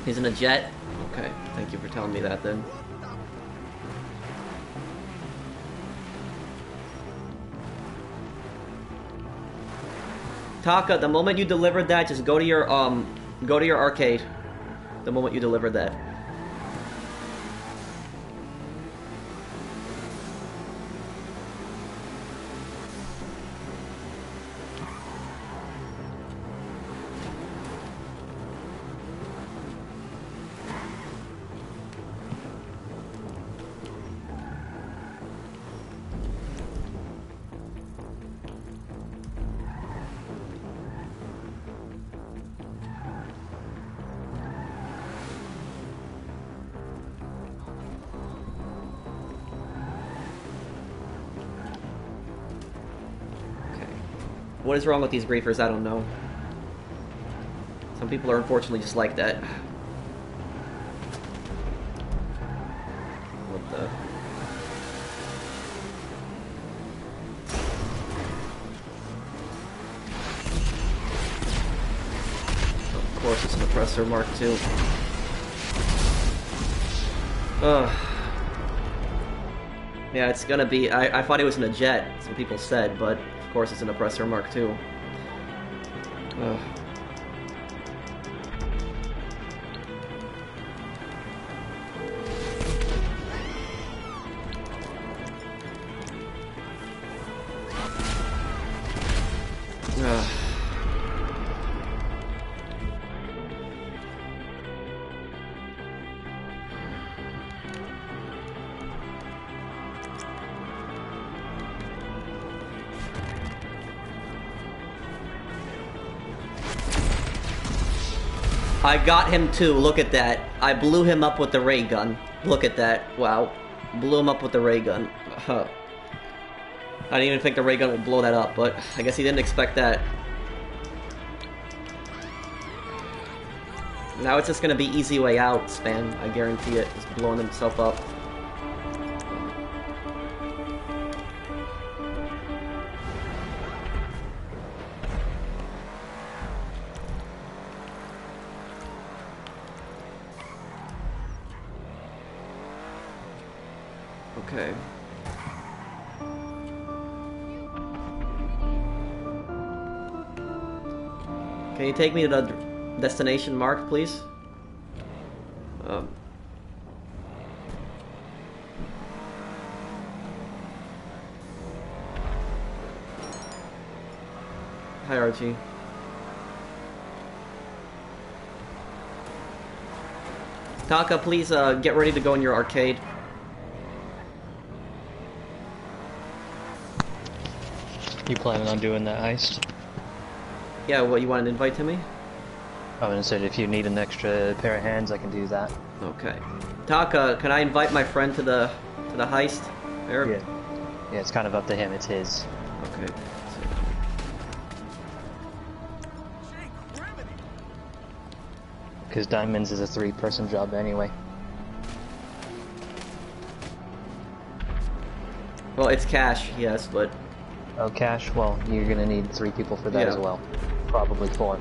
He's in a jet? Okay, thank you for telling me that then. Taka, the moment you delivered that, just go to your arcade. The moment you delivered that. What is wrong with these griefers? I don't know. Some people are unfortunately just like that. What the... Of course it's an oppressor Mark II. Ugh. Yeah, it's gonna be... I thought it was in a jet, some people said, but of course it's an oppressor Mark II. Ugh. Ugh. I got him too, look at that. I blew him up with the ray gun. Look at that. Wow. Blew him up with the ray gun. I didn't even think the ray gun would blow that up, but I guess he didn't expect that. Now it's just gonna be easy way out, Span. I guarantee it. Just blowing himself up. Okay. Can you take me to the destination marked, please? Hi, Archie. Taka, please get ready to go in your arcade. You planning on doing that heist? Yeah, what, you want an invite to me? I would have said if you need an extra pair of hands, I can do that. Okay. Taka, can I invite my friend to the heist? There? Yeah. Yeah, it's kind of up to him. It's his. Okay. Because Diamonds is a 3-person job anyway. Well, it's cash, yes, but... Oh, cash? Well, you're gonna need 3 people for that Yeah. as well. Probably 4.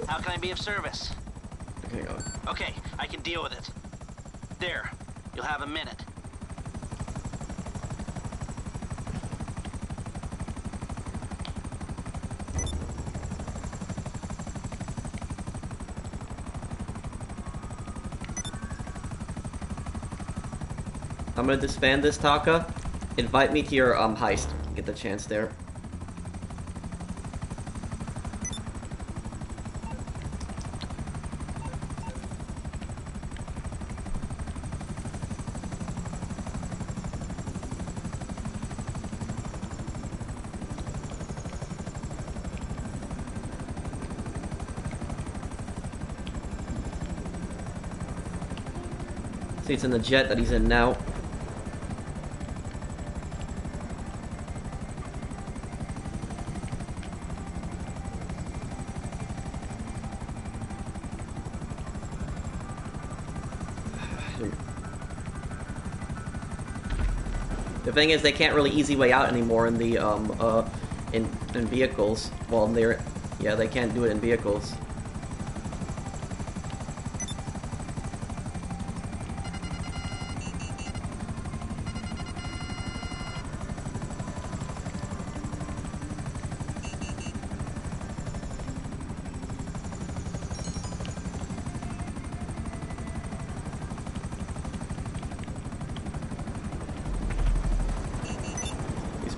How can I be of service? Hang on. Okay, I can deal with it. There, you'll have a minute. I'm gonna disband this, Taka. Invite me to your heist. Get the chance there. See, it's in the jet that he's in now. The thing is, they can't really easy way out anymore in the in vehicles. Well, yeah, they can't do it in vehicles.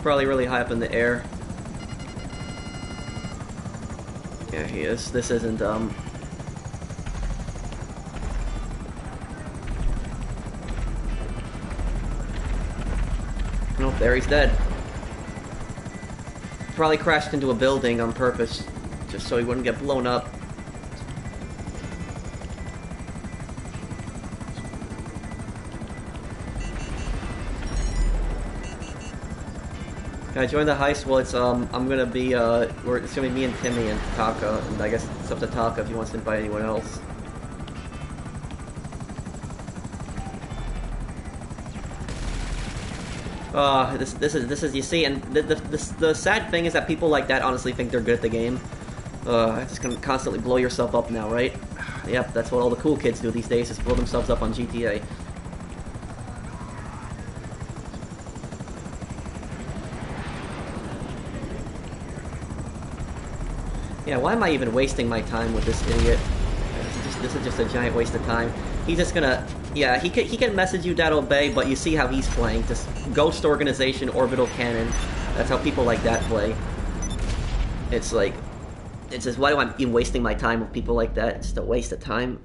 probably really high up in the air. Yeah, he is. This isn't, Nope, there he's dead. Probably crashed into a building on purpose, just so he wouldn't get blown up. Can I join the heist? Well, it's I'm gonna be it's gonna be me and Timmy and Taka, and I guess it's up to Taka if he wants to invite anyone else. This is you see, and the sad thing is that people like that honestly think they're good at the game. It's gonna constantly blow yourself up now, right? Yep, that's what all the cool kids do these days, is blow themselves up on GTA. Yeah, why am I even wasting my time with this idiot? This is just a giant waste of time. He's just gonna... Yeah, he can message you that obey, but you see how he's playing. Just Ghost Organization, Orbital Cannon. That's how people like that play. It's like... It's just, why do I even wasting my time with people like that? It's just a waste of time.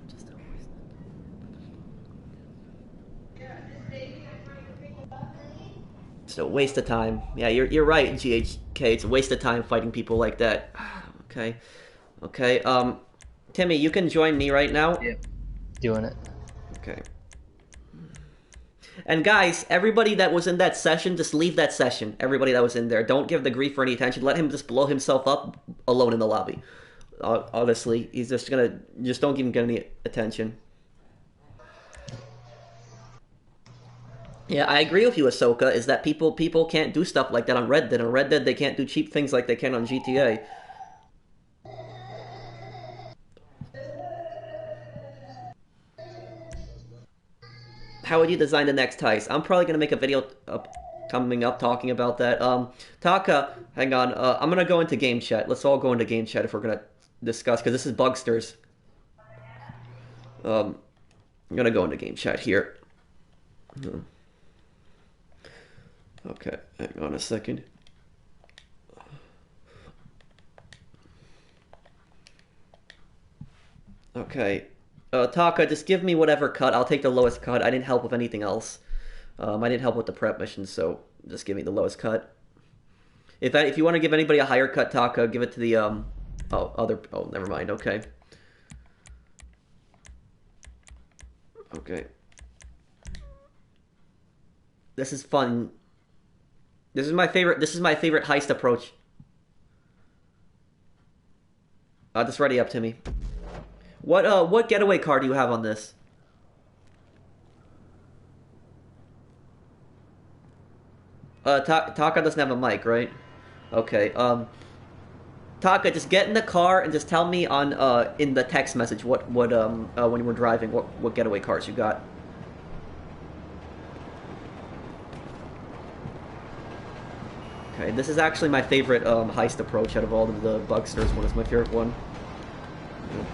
It's a waste of time. Yeah, you're right, GHK. It's a waste of time fighting people like that. Okay. Okay, Timmy, you can join me right now. Yeah. Doing it. Okay. And guys, everybody that was in that session, just leave that session. Everybody that was in there. Don't give the griefer any attention. Let him just blow himself up alone in the lobby. Honestly, he's just gonna... Just don't even get any attention. Yeah, I agree with you, Ahsoka, is that people can't do stuff like that on Red Dead. On Red Dead, they can't do cheap things like they can on GTA. How would you design the next heist? I'm probably going to make a video coming up talking about that. Taka, hang on. I'm going to go into game chat. Let's all go into game chat if we're going to discuss, because this is Bugsters. I'm going to go into game chat here. Okay, hang on a second. Okay. Taka, just give me whatever cut. I'll take the lowest cut. I didn't help with anything else. I didn't help with the prep mission, so just give me the lowest cut. If you want to give anybody a higher cut, Taka, give it to the never mind. Okay. Okay. This is fun. This is my favorite heist approach. Just ready up, Timmy. What getaway car do you have on this? Taka doesn't have a mic, right? Okay. Taka, just get in the car and just tell me on in the text message what when you were driving what getaway cars you got. Okay, this is actually my favorite heist approach out of all of the Bugsters. One is my favorite one. Yeah.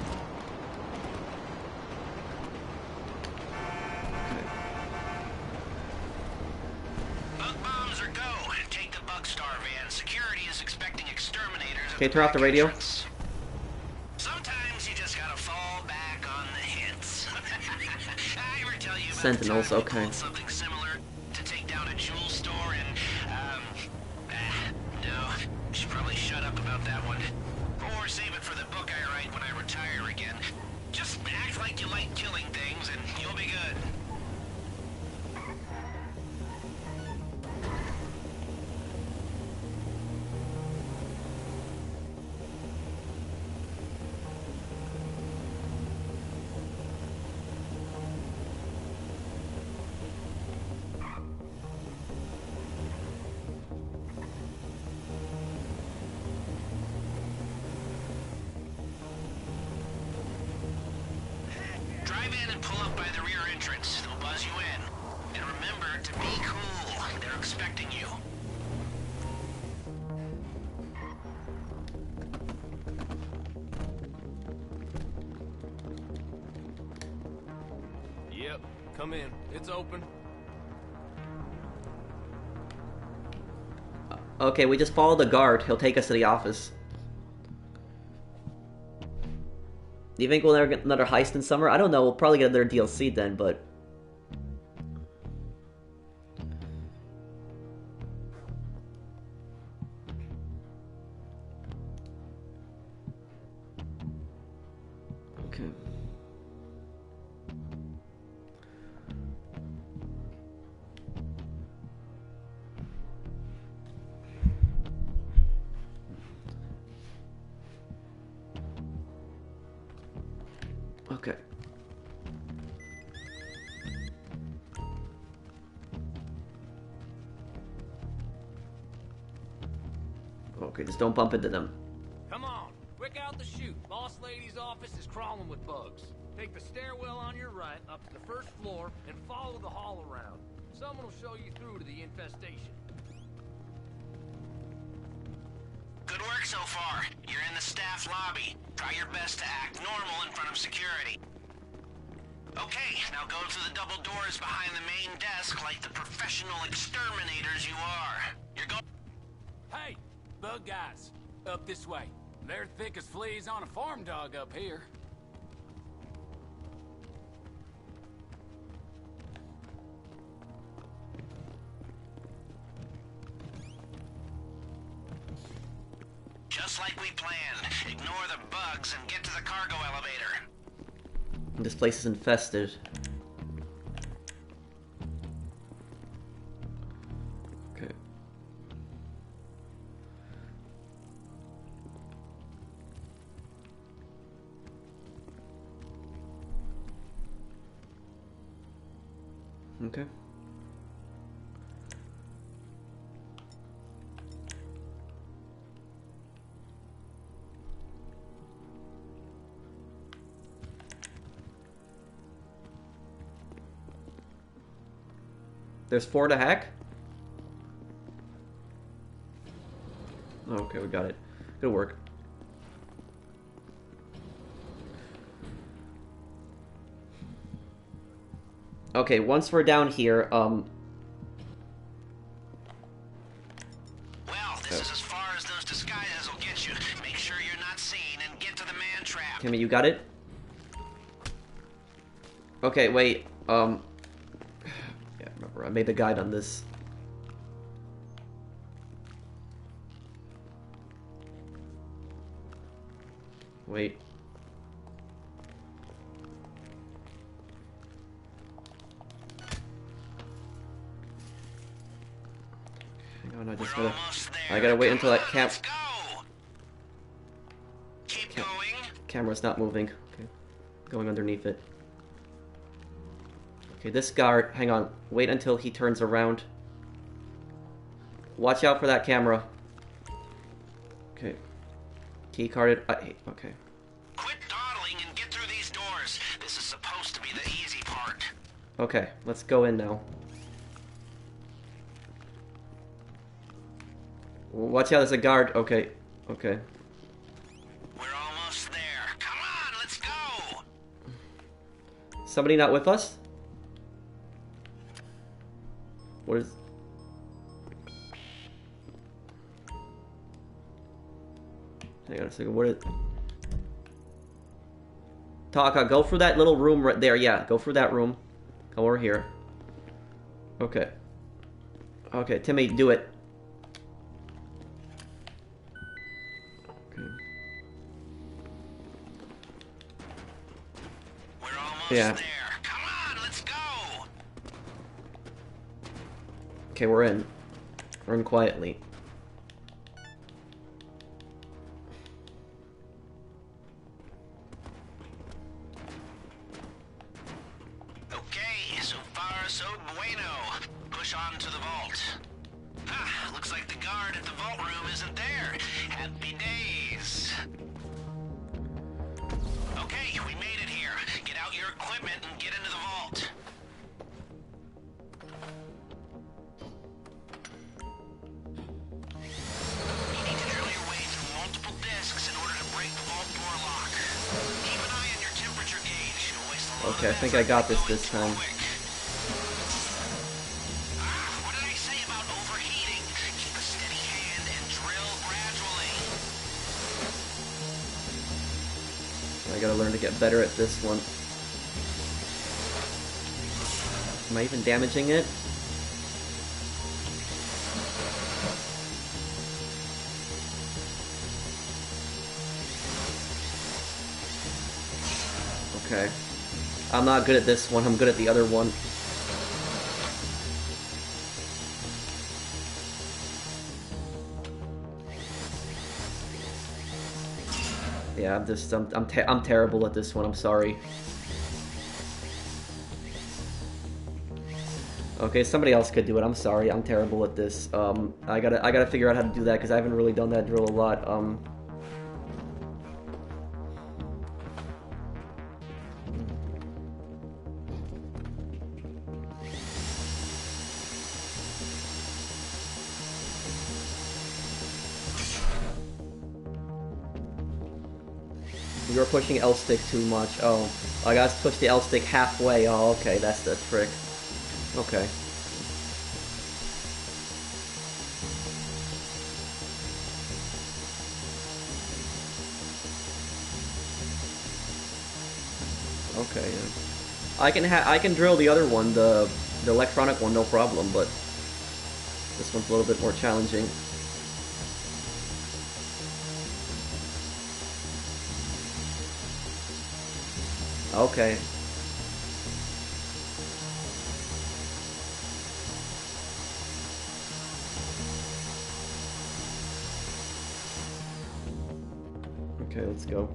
Okay, turn off the radio. Sometimes you just gotta fall back on the hits. I ever tell you about Sentinels, okay. something similar to take down a jewel store and no, should probably shut up about that one. Or save it for the book I write when I retire again. Just act like you like killing things and you'll be good. Come in. It's open. Okay, we just follow the guard. He'll take us to the office. Do you think we'll ever get another heist in summer? I don't know. We'll probably get another DLC then, but... Okay. Okay. Okay, just don't bump into them. Come on, quick out the chute. Boss lady's office is crawling with bugs. Take the stairwell on your right up to the first floor and follow the hall around. Someone will show you through to the infestation. Good work so far. You're in the staff lobby. Try your best to act normal in front of security. Okay, now go through the double doors behind the main desk like the professional exterminators you are. You're going... Hey, bug guys, up this way. They're thick as fleas on a farm dog up here. Just like we planned. Ignore the bugs and get to the cargo elevator. This place is infested. Okay. Okay. There's 4 to hack? Okay, we got it. Good work. Okay, once we're down here, Well, this is as far as those disguises will get you. Make sure you're not seen and get to the man trap. Kimmy, you got it? Okay, wait, yeah, remember, I made the guide on this. Wait. Hang on, I gotta wait until that Keep going. camera's not moving. Okay, going underneath it. Okay, this guard, hang on, wait until he turns around. Watch out for that camera. Okay. Key carded. Okay. Quit dawdling and get through these doors. This is supposed to be the easy part. Okay, let's go in now. Watch out, there's a guard. Okay, okay. We're almost there. Come on, let's go. Somebody not with us? What is... Hang on a second, what is... Taka, go through that little room right there. Yeah, go through that room. Come over here. Okay. Okay, Timmy, do it. Okay. We're almost Yeah. there. Come on, let's go. Okay, we're in. We're in quietly. Okay, so far so bueno. Push on to the vault. Ah, looks like the guard at the vault room isn't there. Happy days. Okay, we made it here. Get out your equipment and get into the vault. You need to drill your way through multiple discs in order to break the vault door lock. Keep an eye on your temperature gauge. You'll waste a lot Okay, I of think I effort got this going time. quick. What did I say about overheating? Keep a steady hand gotta learn to get better at this one. Am I even damaging it? Okay. I'm not good at this one, I'm good at the other one. Yeah, I'm terrible at this one, I'm sorry. Okay, somebody else could do it, I'm sorry, I'm terrible at this. I gotta figure out how to do that, because I haven't really done that drill a lot. You're pushing L stick too much. Oh, I gotta push the L stick halfway. Oh, okay, that's the trick. Okay. Okay. Yeah. I can drill the other one, the electronic one, no problem. But this one's a little bit more challenging. Okay. Okay, let's go.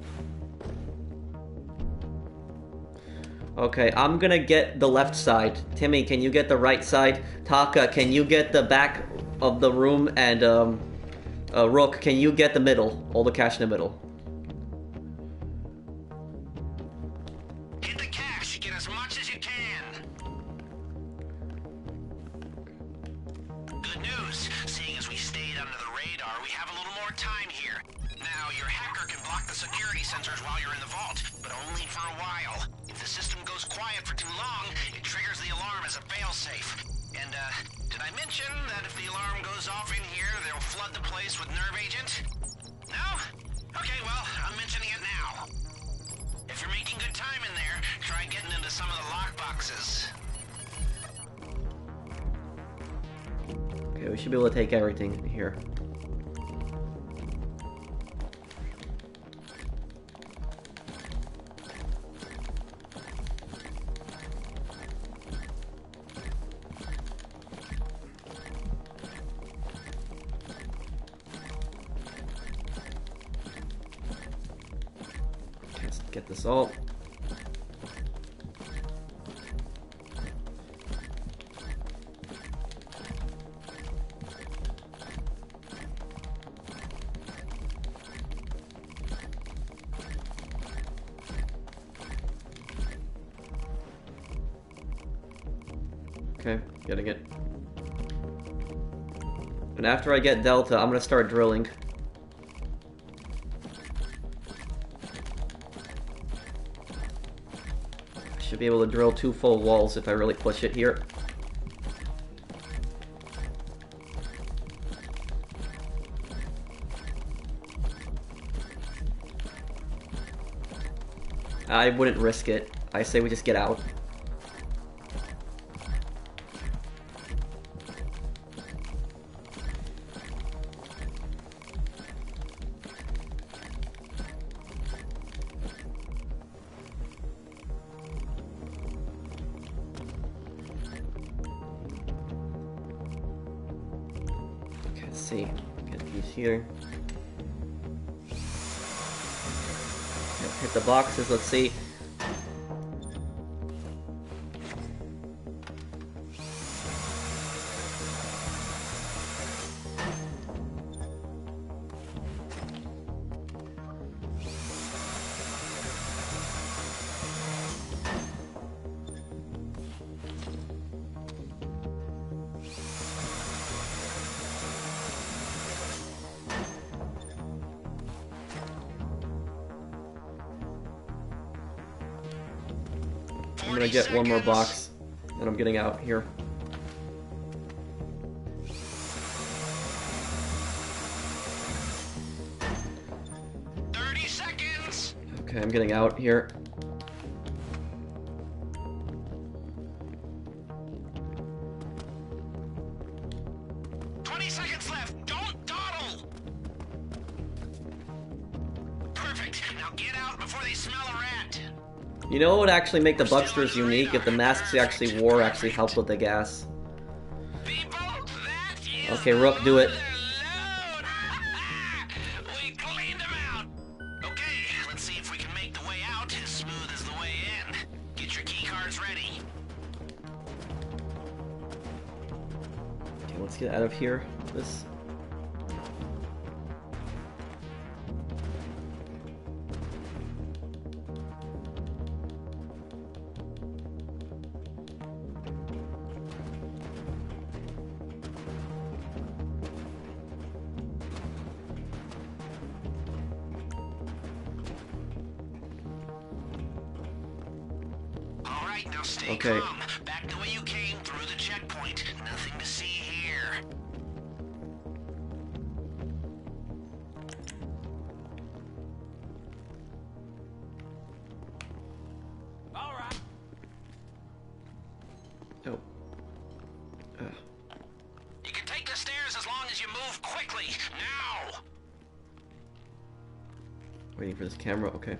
Okay, I'm gonna get the left side. Timmy, can you get the right side? Taka, can you get the back of the room? And Rook, can you get the middle? All the cash in the middle. Okay, we should be able to take everything here. Let's get this all. Okay, getting it. And after I get Delta, I'm gonna start drilling. I should be able to drill 2 full walls if I really push it here. I wouldn't risk it. I say we just get out. See, get these here. Hit the boxes, let's see. I'm gonna get 1 more box, and I'm getting out here. Okay, I'm getting out here. You know what would actually make the Bugsters unique if the masks they actually wore actually helped with the gas. Okay, Rook, do it. We cleaned them out. Okay, let's see if we can make the way out as smooth as the way in. Get your key cards ready. Okay, let's get out of here. This. Now stay Okay. calm. Back the way you came through the checkpoint. Nothing to see here. All right. Oh. You can take the stairs as long as you move quickly. Now. Waiting for this camera. Okay.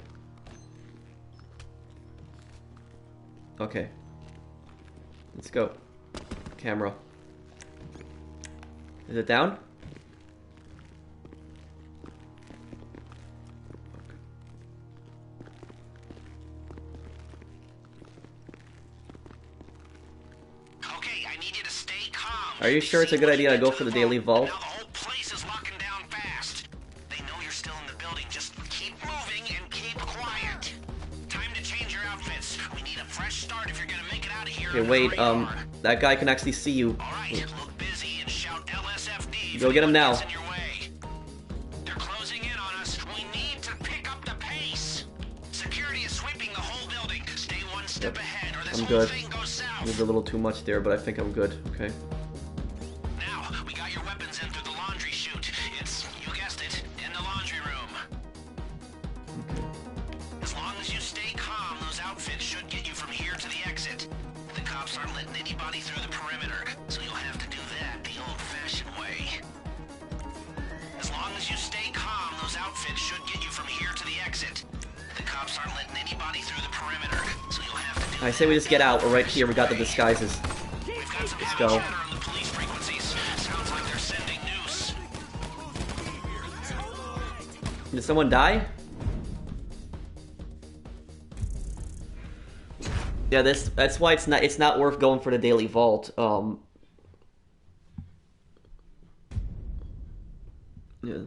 Okay. Let's go. Camera. Is it down? Okay, I need you to stay calm. Are you sure it's a good idea to go for the daily vault? Now the whole place is locking down fast. They know you're still in the building. Just keep moving and keep quiet. Time to change your outfits. We need a fresh start if you're gonna make it out of here. Okay, wait, that guy can actually see you. Alright, look busy and shout LSFD. Go get him now. In your way. They're closing in on us. We need to pick up the pace. Security is sweeping the whole building. Stay one step ahead or this I'm whole good. thing goes south. Moved a little too much there, but I think I'm good. Okay. Now, we got your weapons in through the laundry chute. It's, you guessed it, in the laundry room. As long as you stay calm, those outfits should get you from here to the exit. The cops aren't letting anybody through the perimeter, so you'll have to do that the old-fashioned way. As long as you stay calm, those outfits should get you from here to the exit. The cops aren't letting anybody through the perimeter, so you'll have to do I say we just get out. We're right here. We got the disguises. Let's go. chatter on the police frequencies. Sounds like they're sending news. Did someone die? Yeah, that's why it's not worth going for the daily vault. Yeah.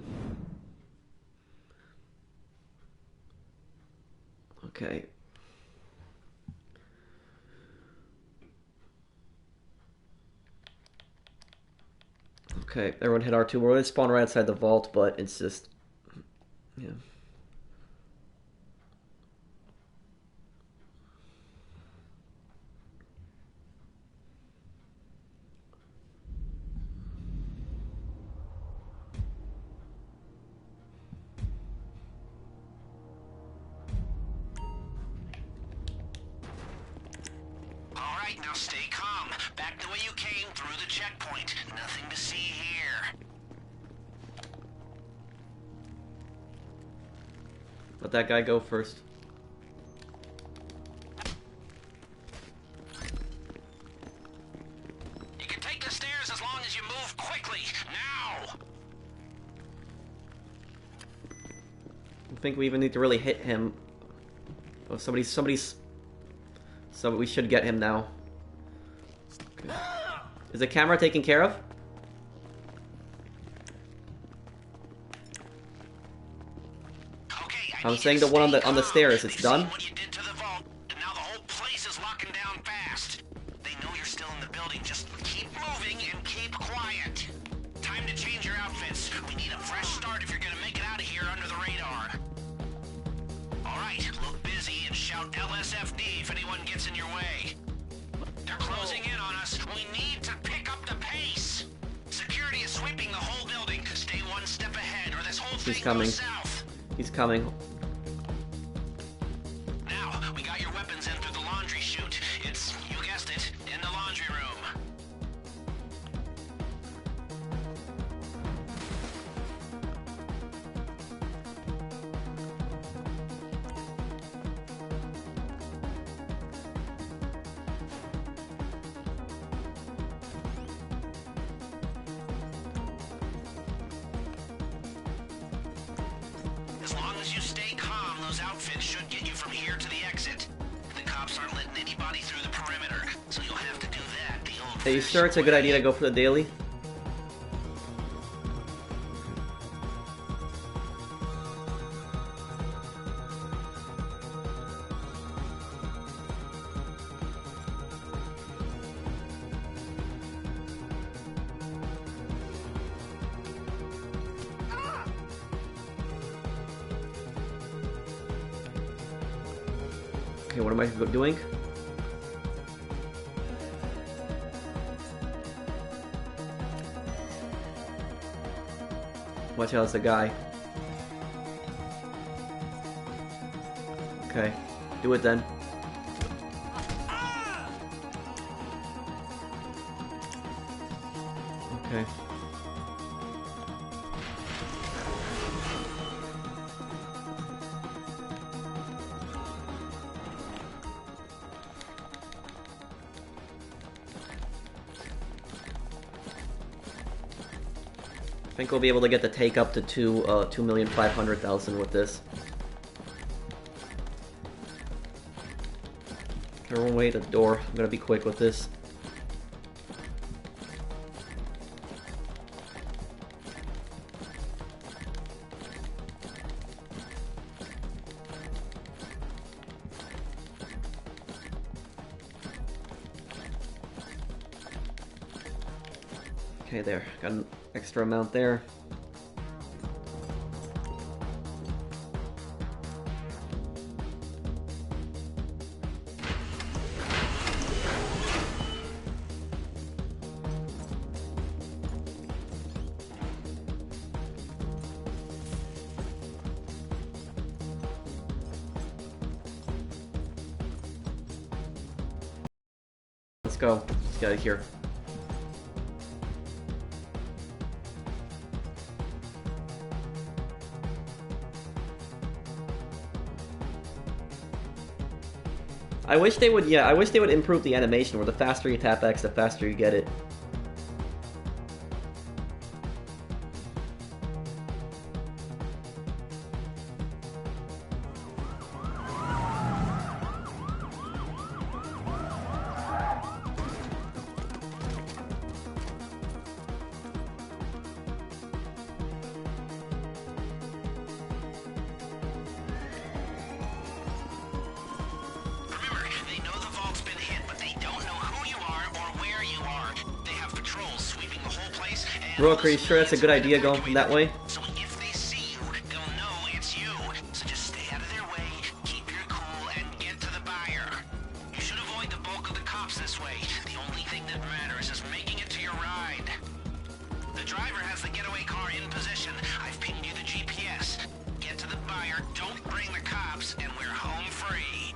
Okay. Okay, everyone hit R2. We're gonna spawn right outside the vault, but it's just, yeah. Alright, now stay calm. Back the way you came through the checkpoint. Nothing to see here. Let that guy go first. You can take the stairs as long as you move quickly. Now! I think we even need to really hit him. Oh, somebody's... So we should get him now. Okay. Is the camera taken care of? Okay, I'm saying the one on the stairs. It's done. What you did to the vault, and now the whole place is locking down fast. They know you're still in the building. Just keep moving and keep quiet. Time to change your outfits. We need a fresh start if you're gonna make it out of here under the radar. All right, look busy and shout LSFD if anyone gets in your way. They're closing in on us. We need to pick up the pace. Security is sweeping the whole building. Stay one step ahead or this whole thing He's coming. goes south. He's coming. Are you sure it's a good idea to go for the daily? Okay, what am I doing? Watch out, it's a guy. Okay, do it then. Okay. I think we'll be able to get the take up to 2,500,000 with this. Everyone wait at the door. I'm gonna be quick with this. Okay, there. Got an extra amount there. Let's go. Let's get out of here. I wish they would, yeah, I wish they would improve the animation where the faster you tap X, the faster you get it. Rook, are you sure that's a good idea going from that way? So if they see you, they'll know it's you. So just stay out of their way, keep your cool, and get to the buyer. You should avoid the bulk of the cops this way. The only thing that matters is making it to your ride. The driver has the getaway car in position. I've pinged you the GPS. Get to the buyer, don't bring the cops, and we're home free.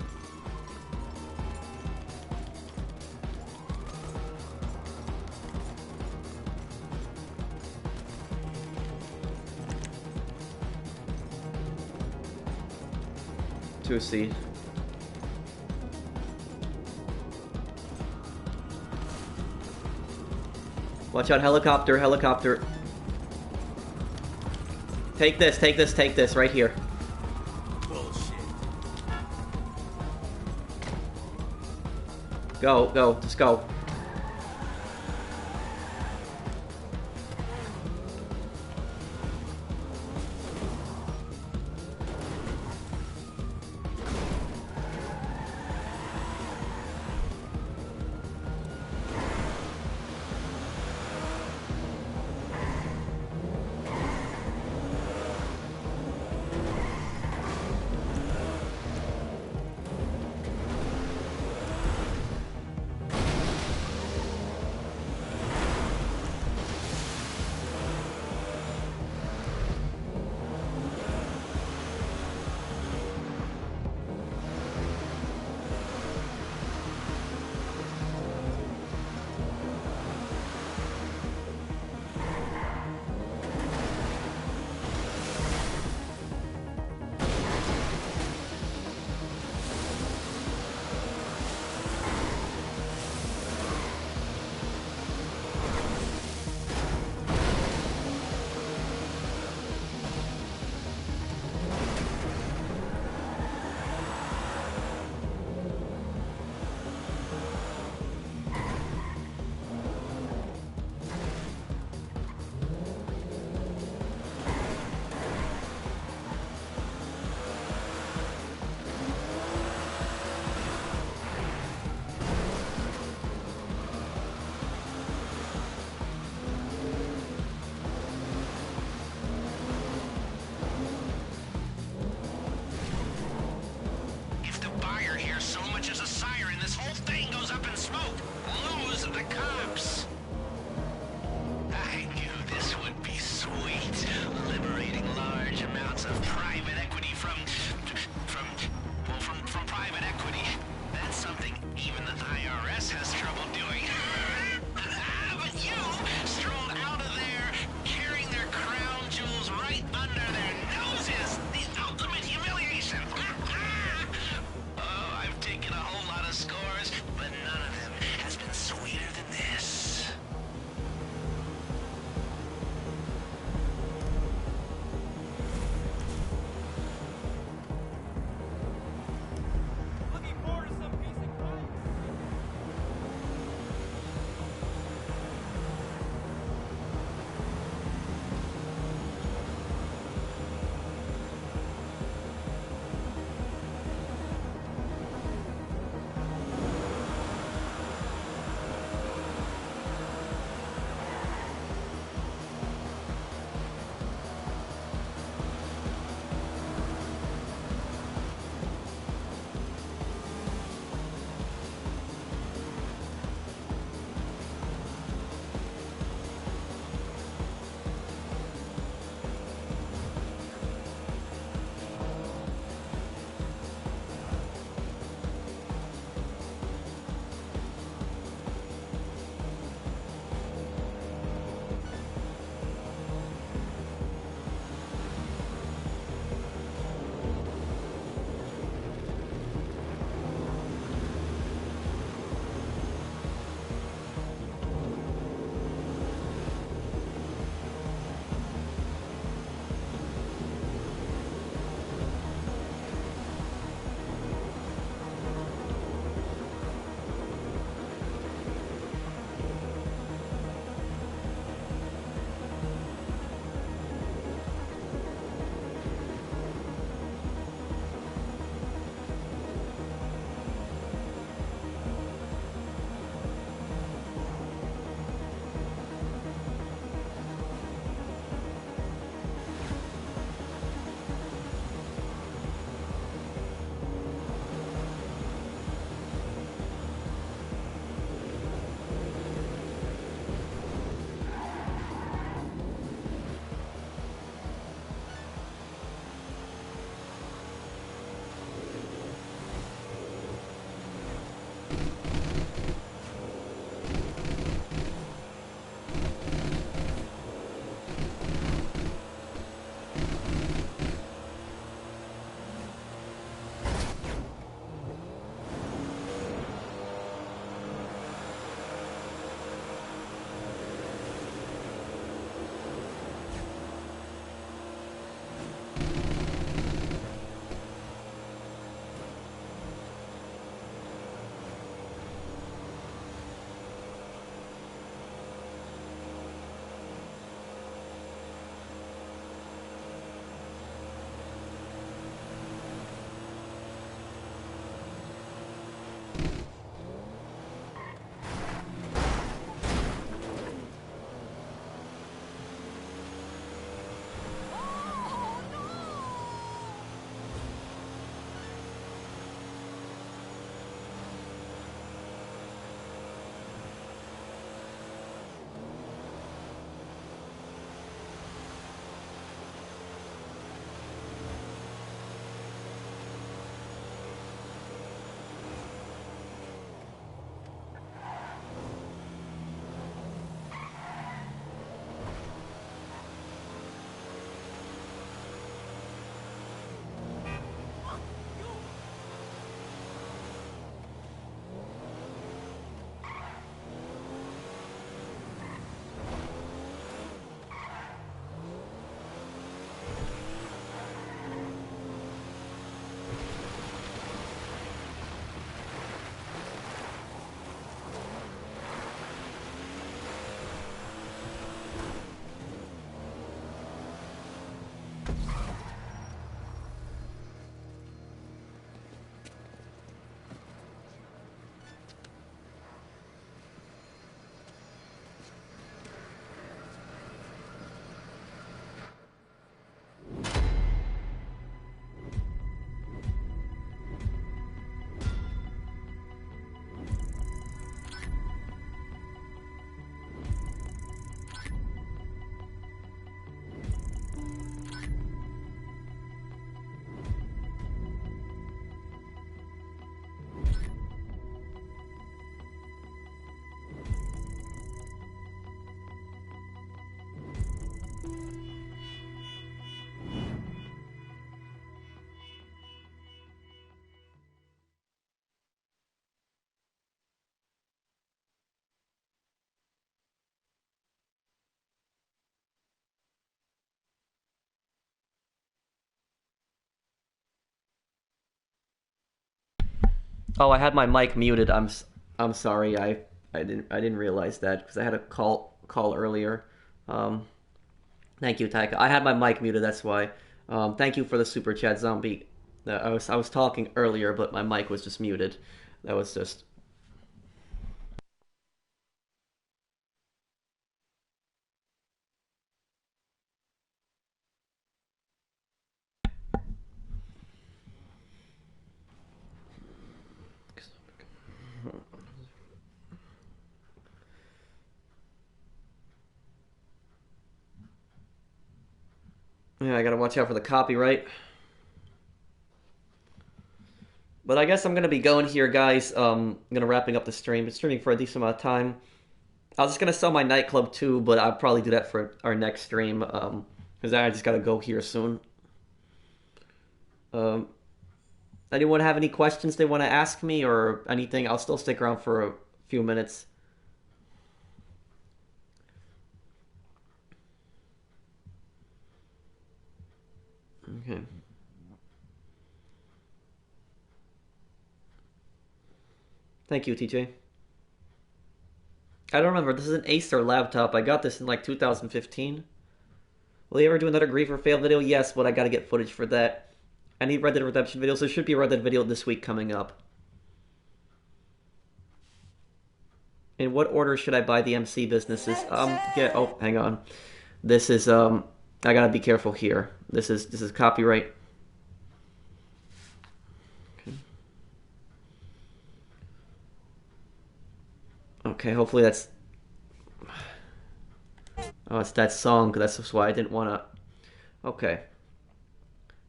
To see. Watch out, helicopter, helicopter. Take this, right here. Bullshit. Go, just go. Oh, I had my mic muted. I'm sorry. I didn't realize that because I had a call earlier. Thank you, Taika. I had my mic muted. That's why. Thank you for the super chat, Zombie. I was talking earlier, but my mic was just muted. That was just. Yeah, I gotta watch out for the copyright. But I guess I'm gonna be going here, guys. I'm gonna wrapping up the stream. Been streaming for a decent amount of time. I was just gonna sell my nightclub too, but I'll probably do that for our next stream. Because I just gotta go here soon. Um, Anyone have any questions they want to ask me or anything? I'll still stick around for a few minutes. Okay. Thank you, TJ. I don't remember. This is an Acer laptop. I got this in like 2015. Will you ever do another Grief or Fail video? Yes, but I gotta get footage for that. I need Red Dead Redemption videos. There should be a Red Dead video this week coming up. In what order should I buy the MC businesses? Oh, hang on. This is I gotta be careful here. This is copyright. Okay, hopefully that's. Oh, it's that song. That's just why I didn't want to. Okay.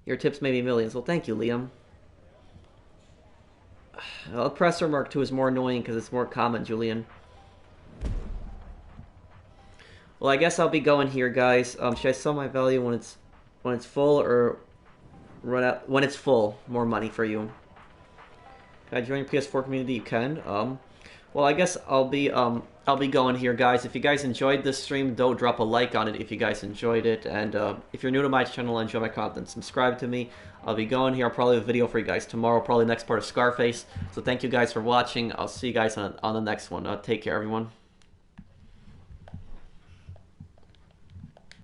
Your tips may be millions. Well, thank you, Liam. Oppressor Mark II is more annoying because it's more common, Julian. Well, I guess I'll be going here, guys. Should I sell my value when it's full or run out when it's full? More money for you. Can I join your PS4 community? You can. Well, I guess I'll be going here, guys. If you guys enjoyed this stream, don't drop a like on it if you guys enjoyed it. And if you're new to my channel and enjoy my content, subscribe to me. I'll be going here. I'll probably have a video for you guys tomorrow, probably next part of Scarface. So thank you guys for watching. I'll see you guys on the next one. Take care, everyone.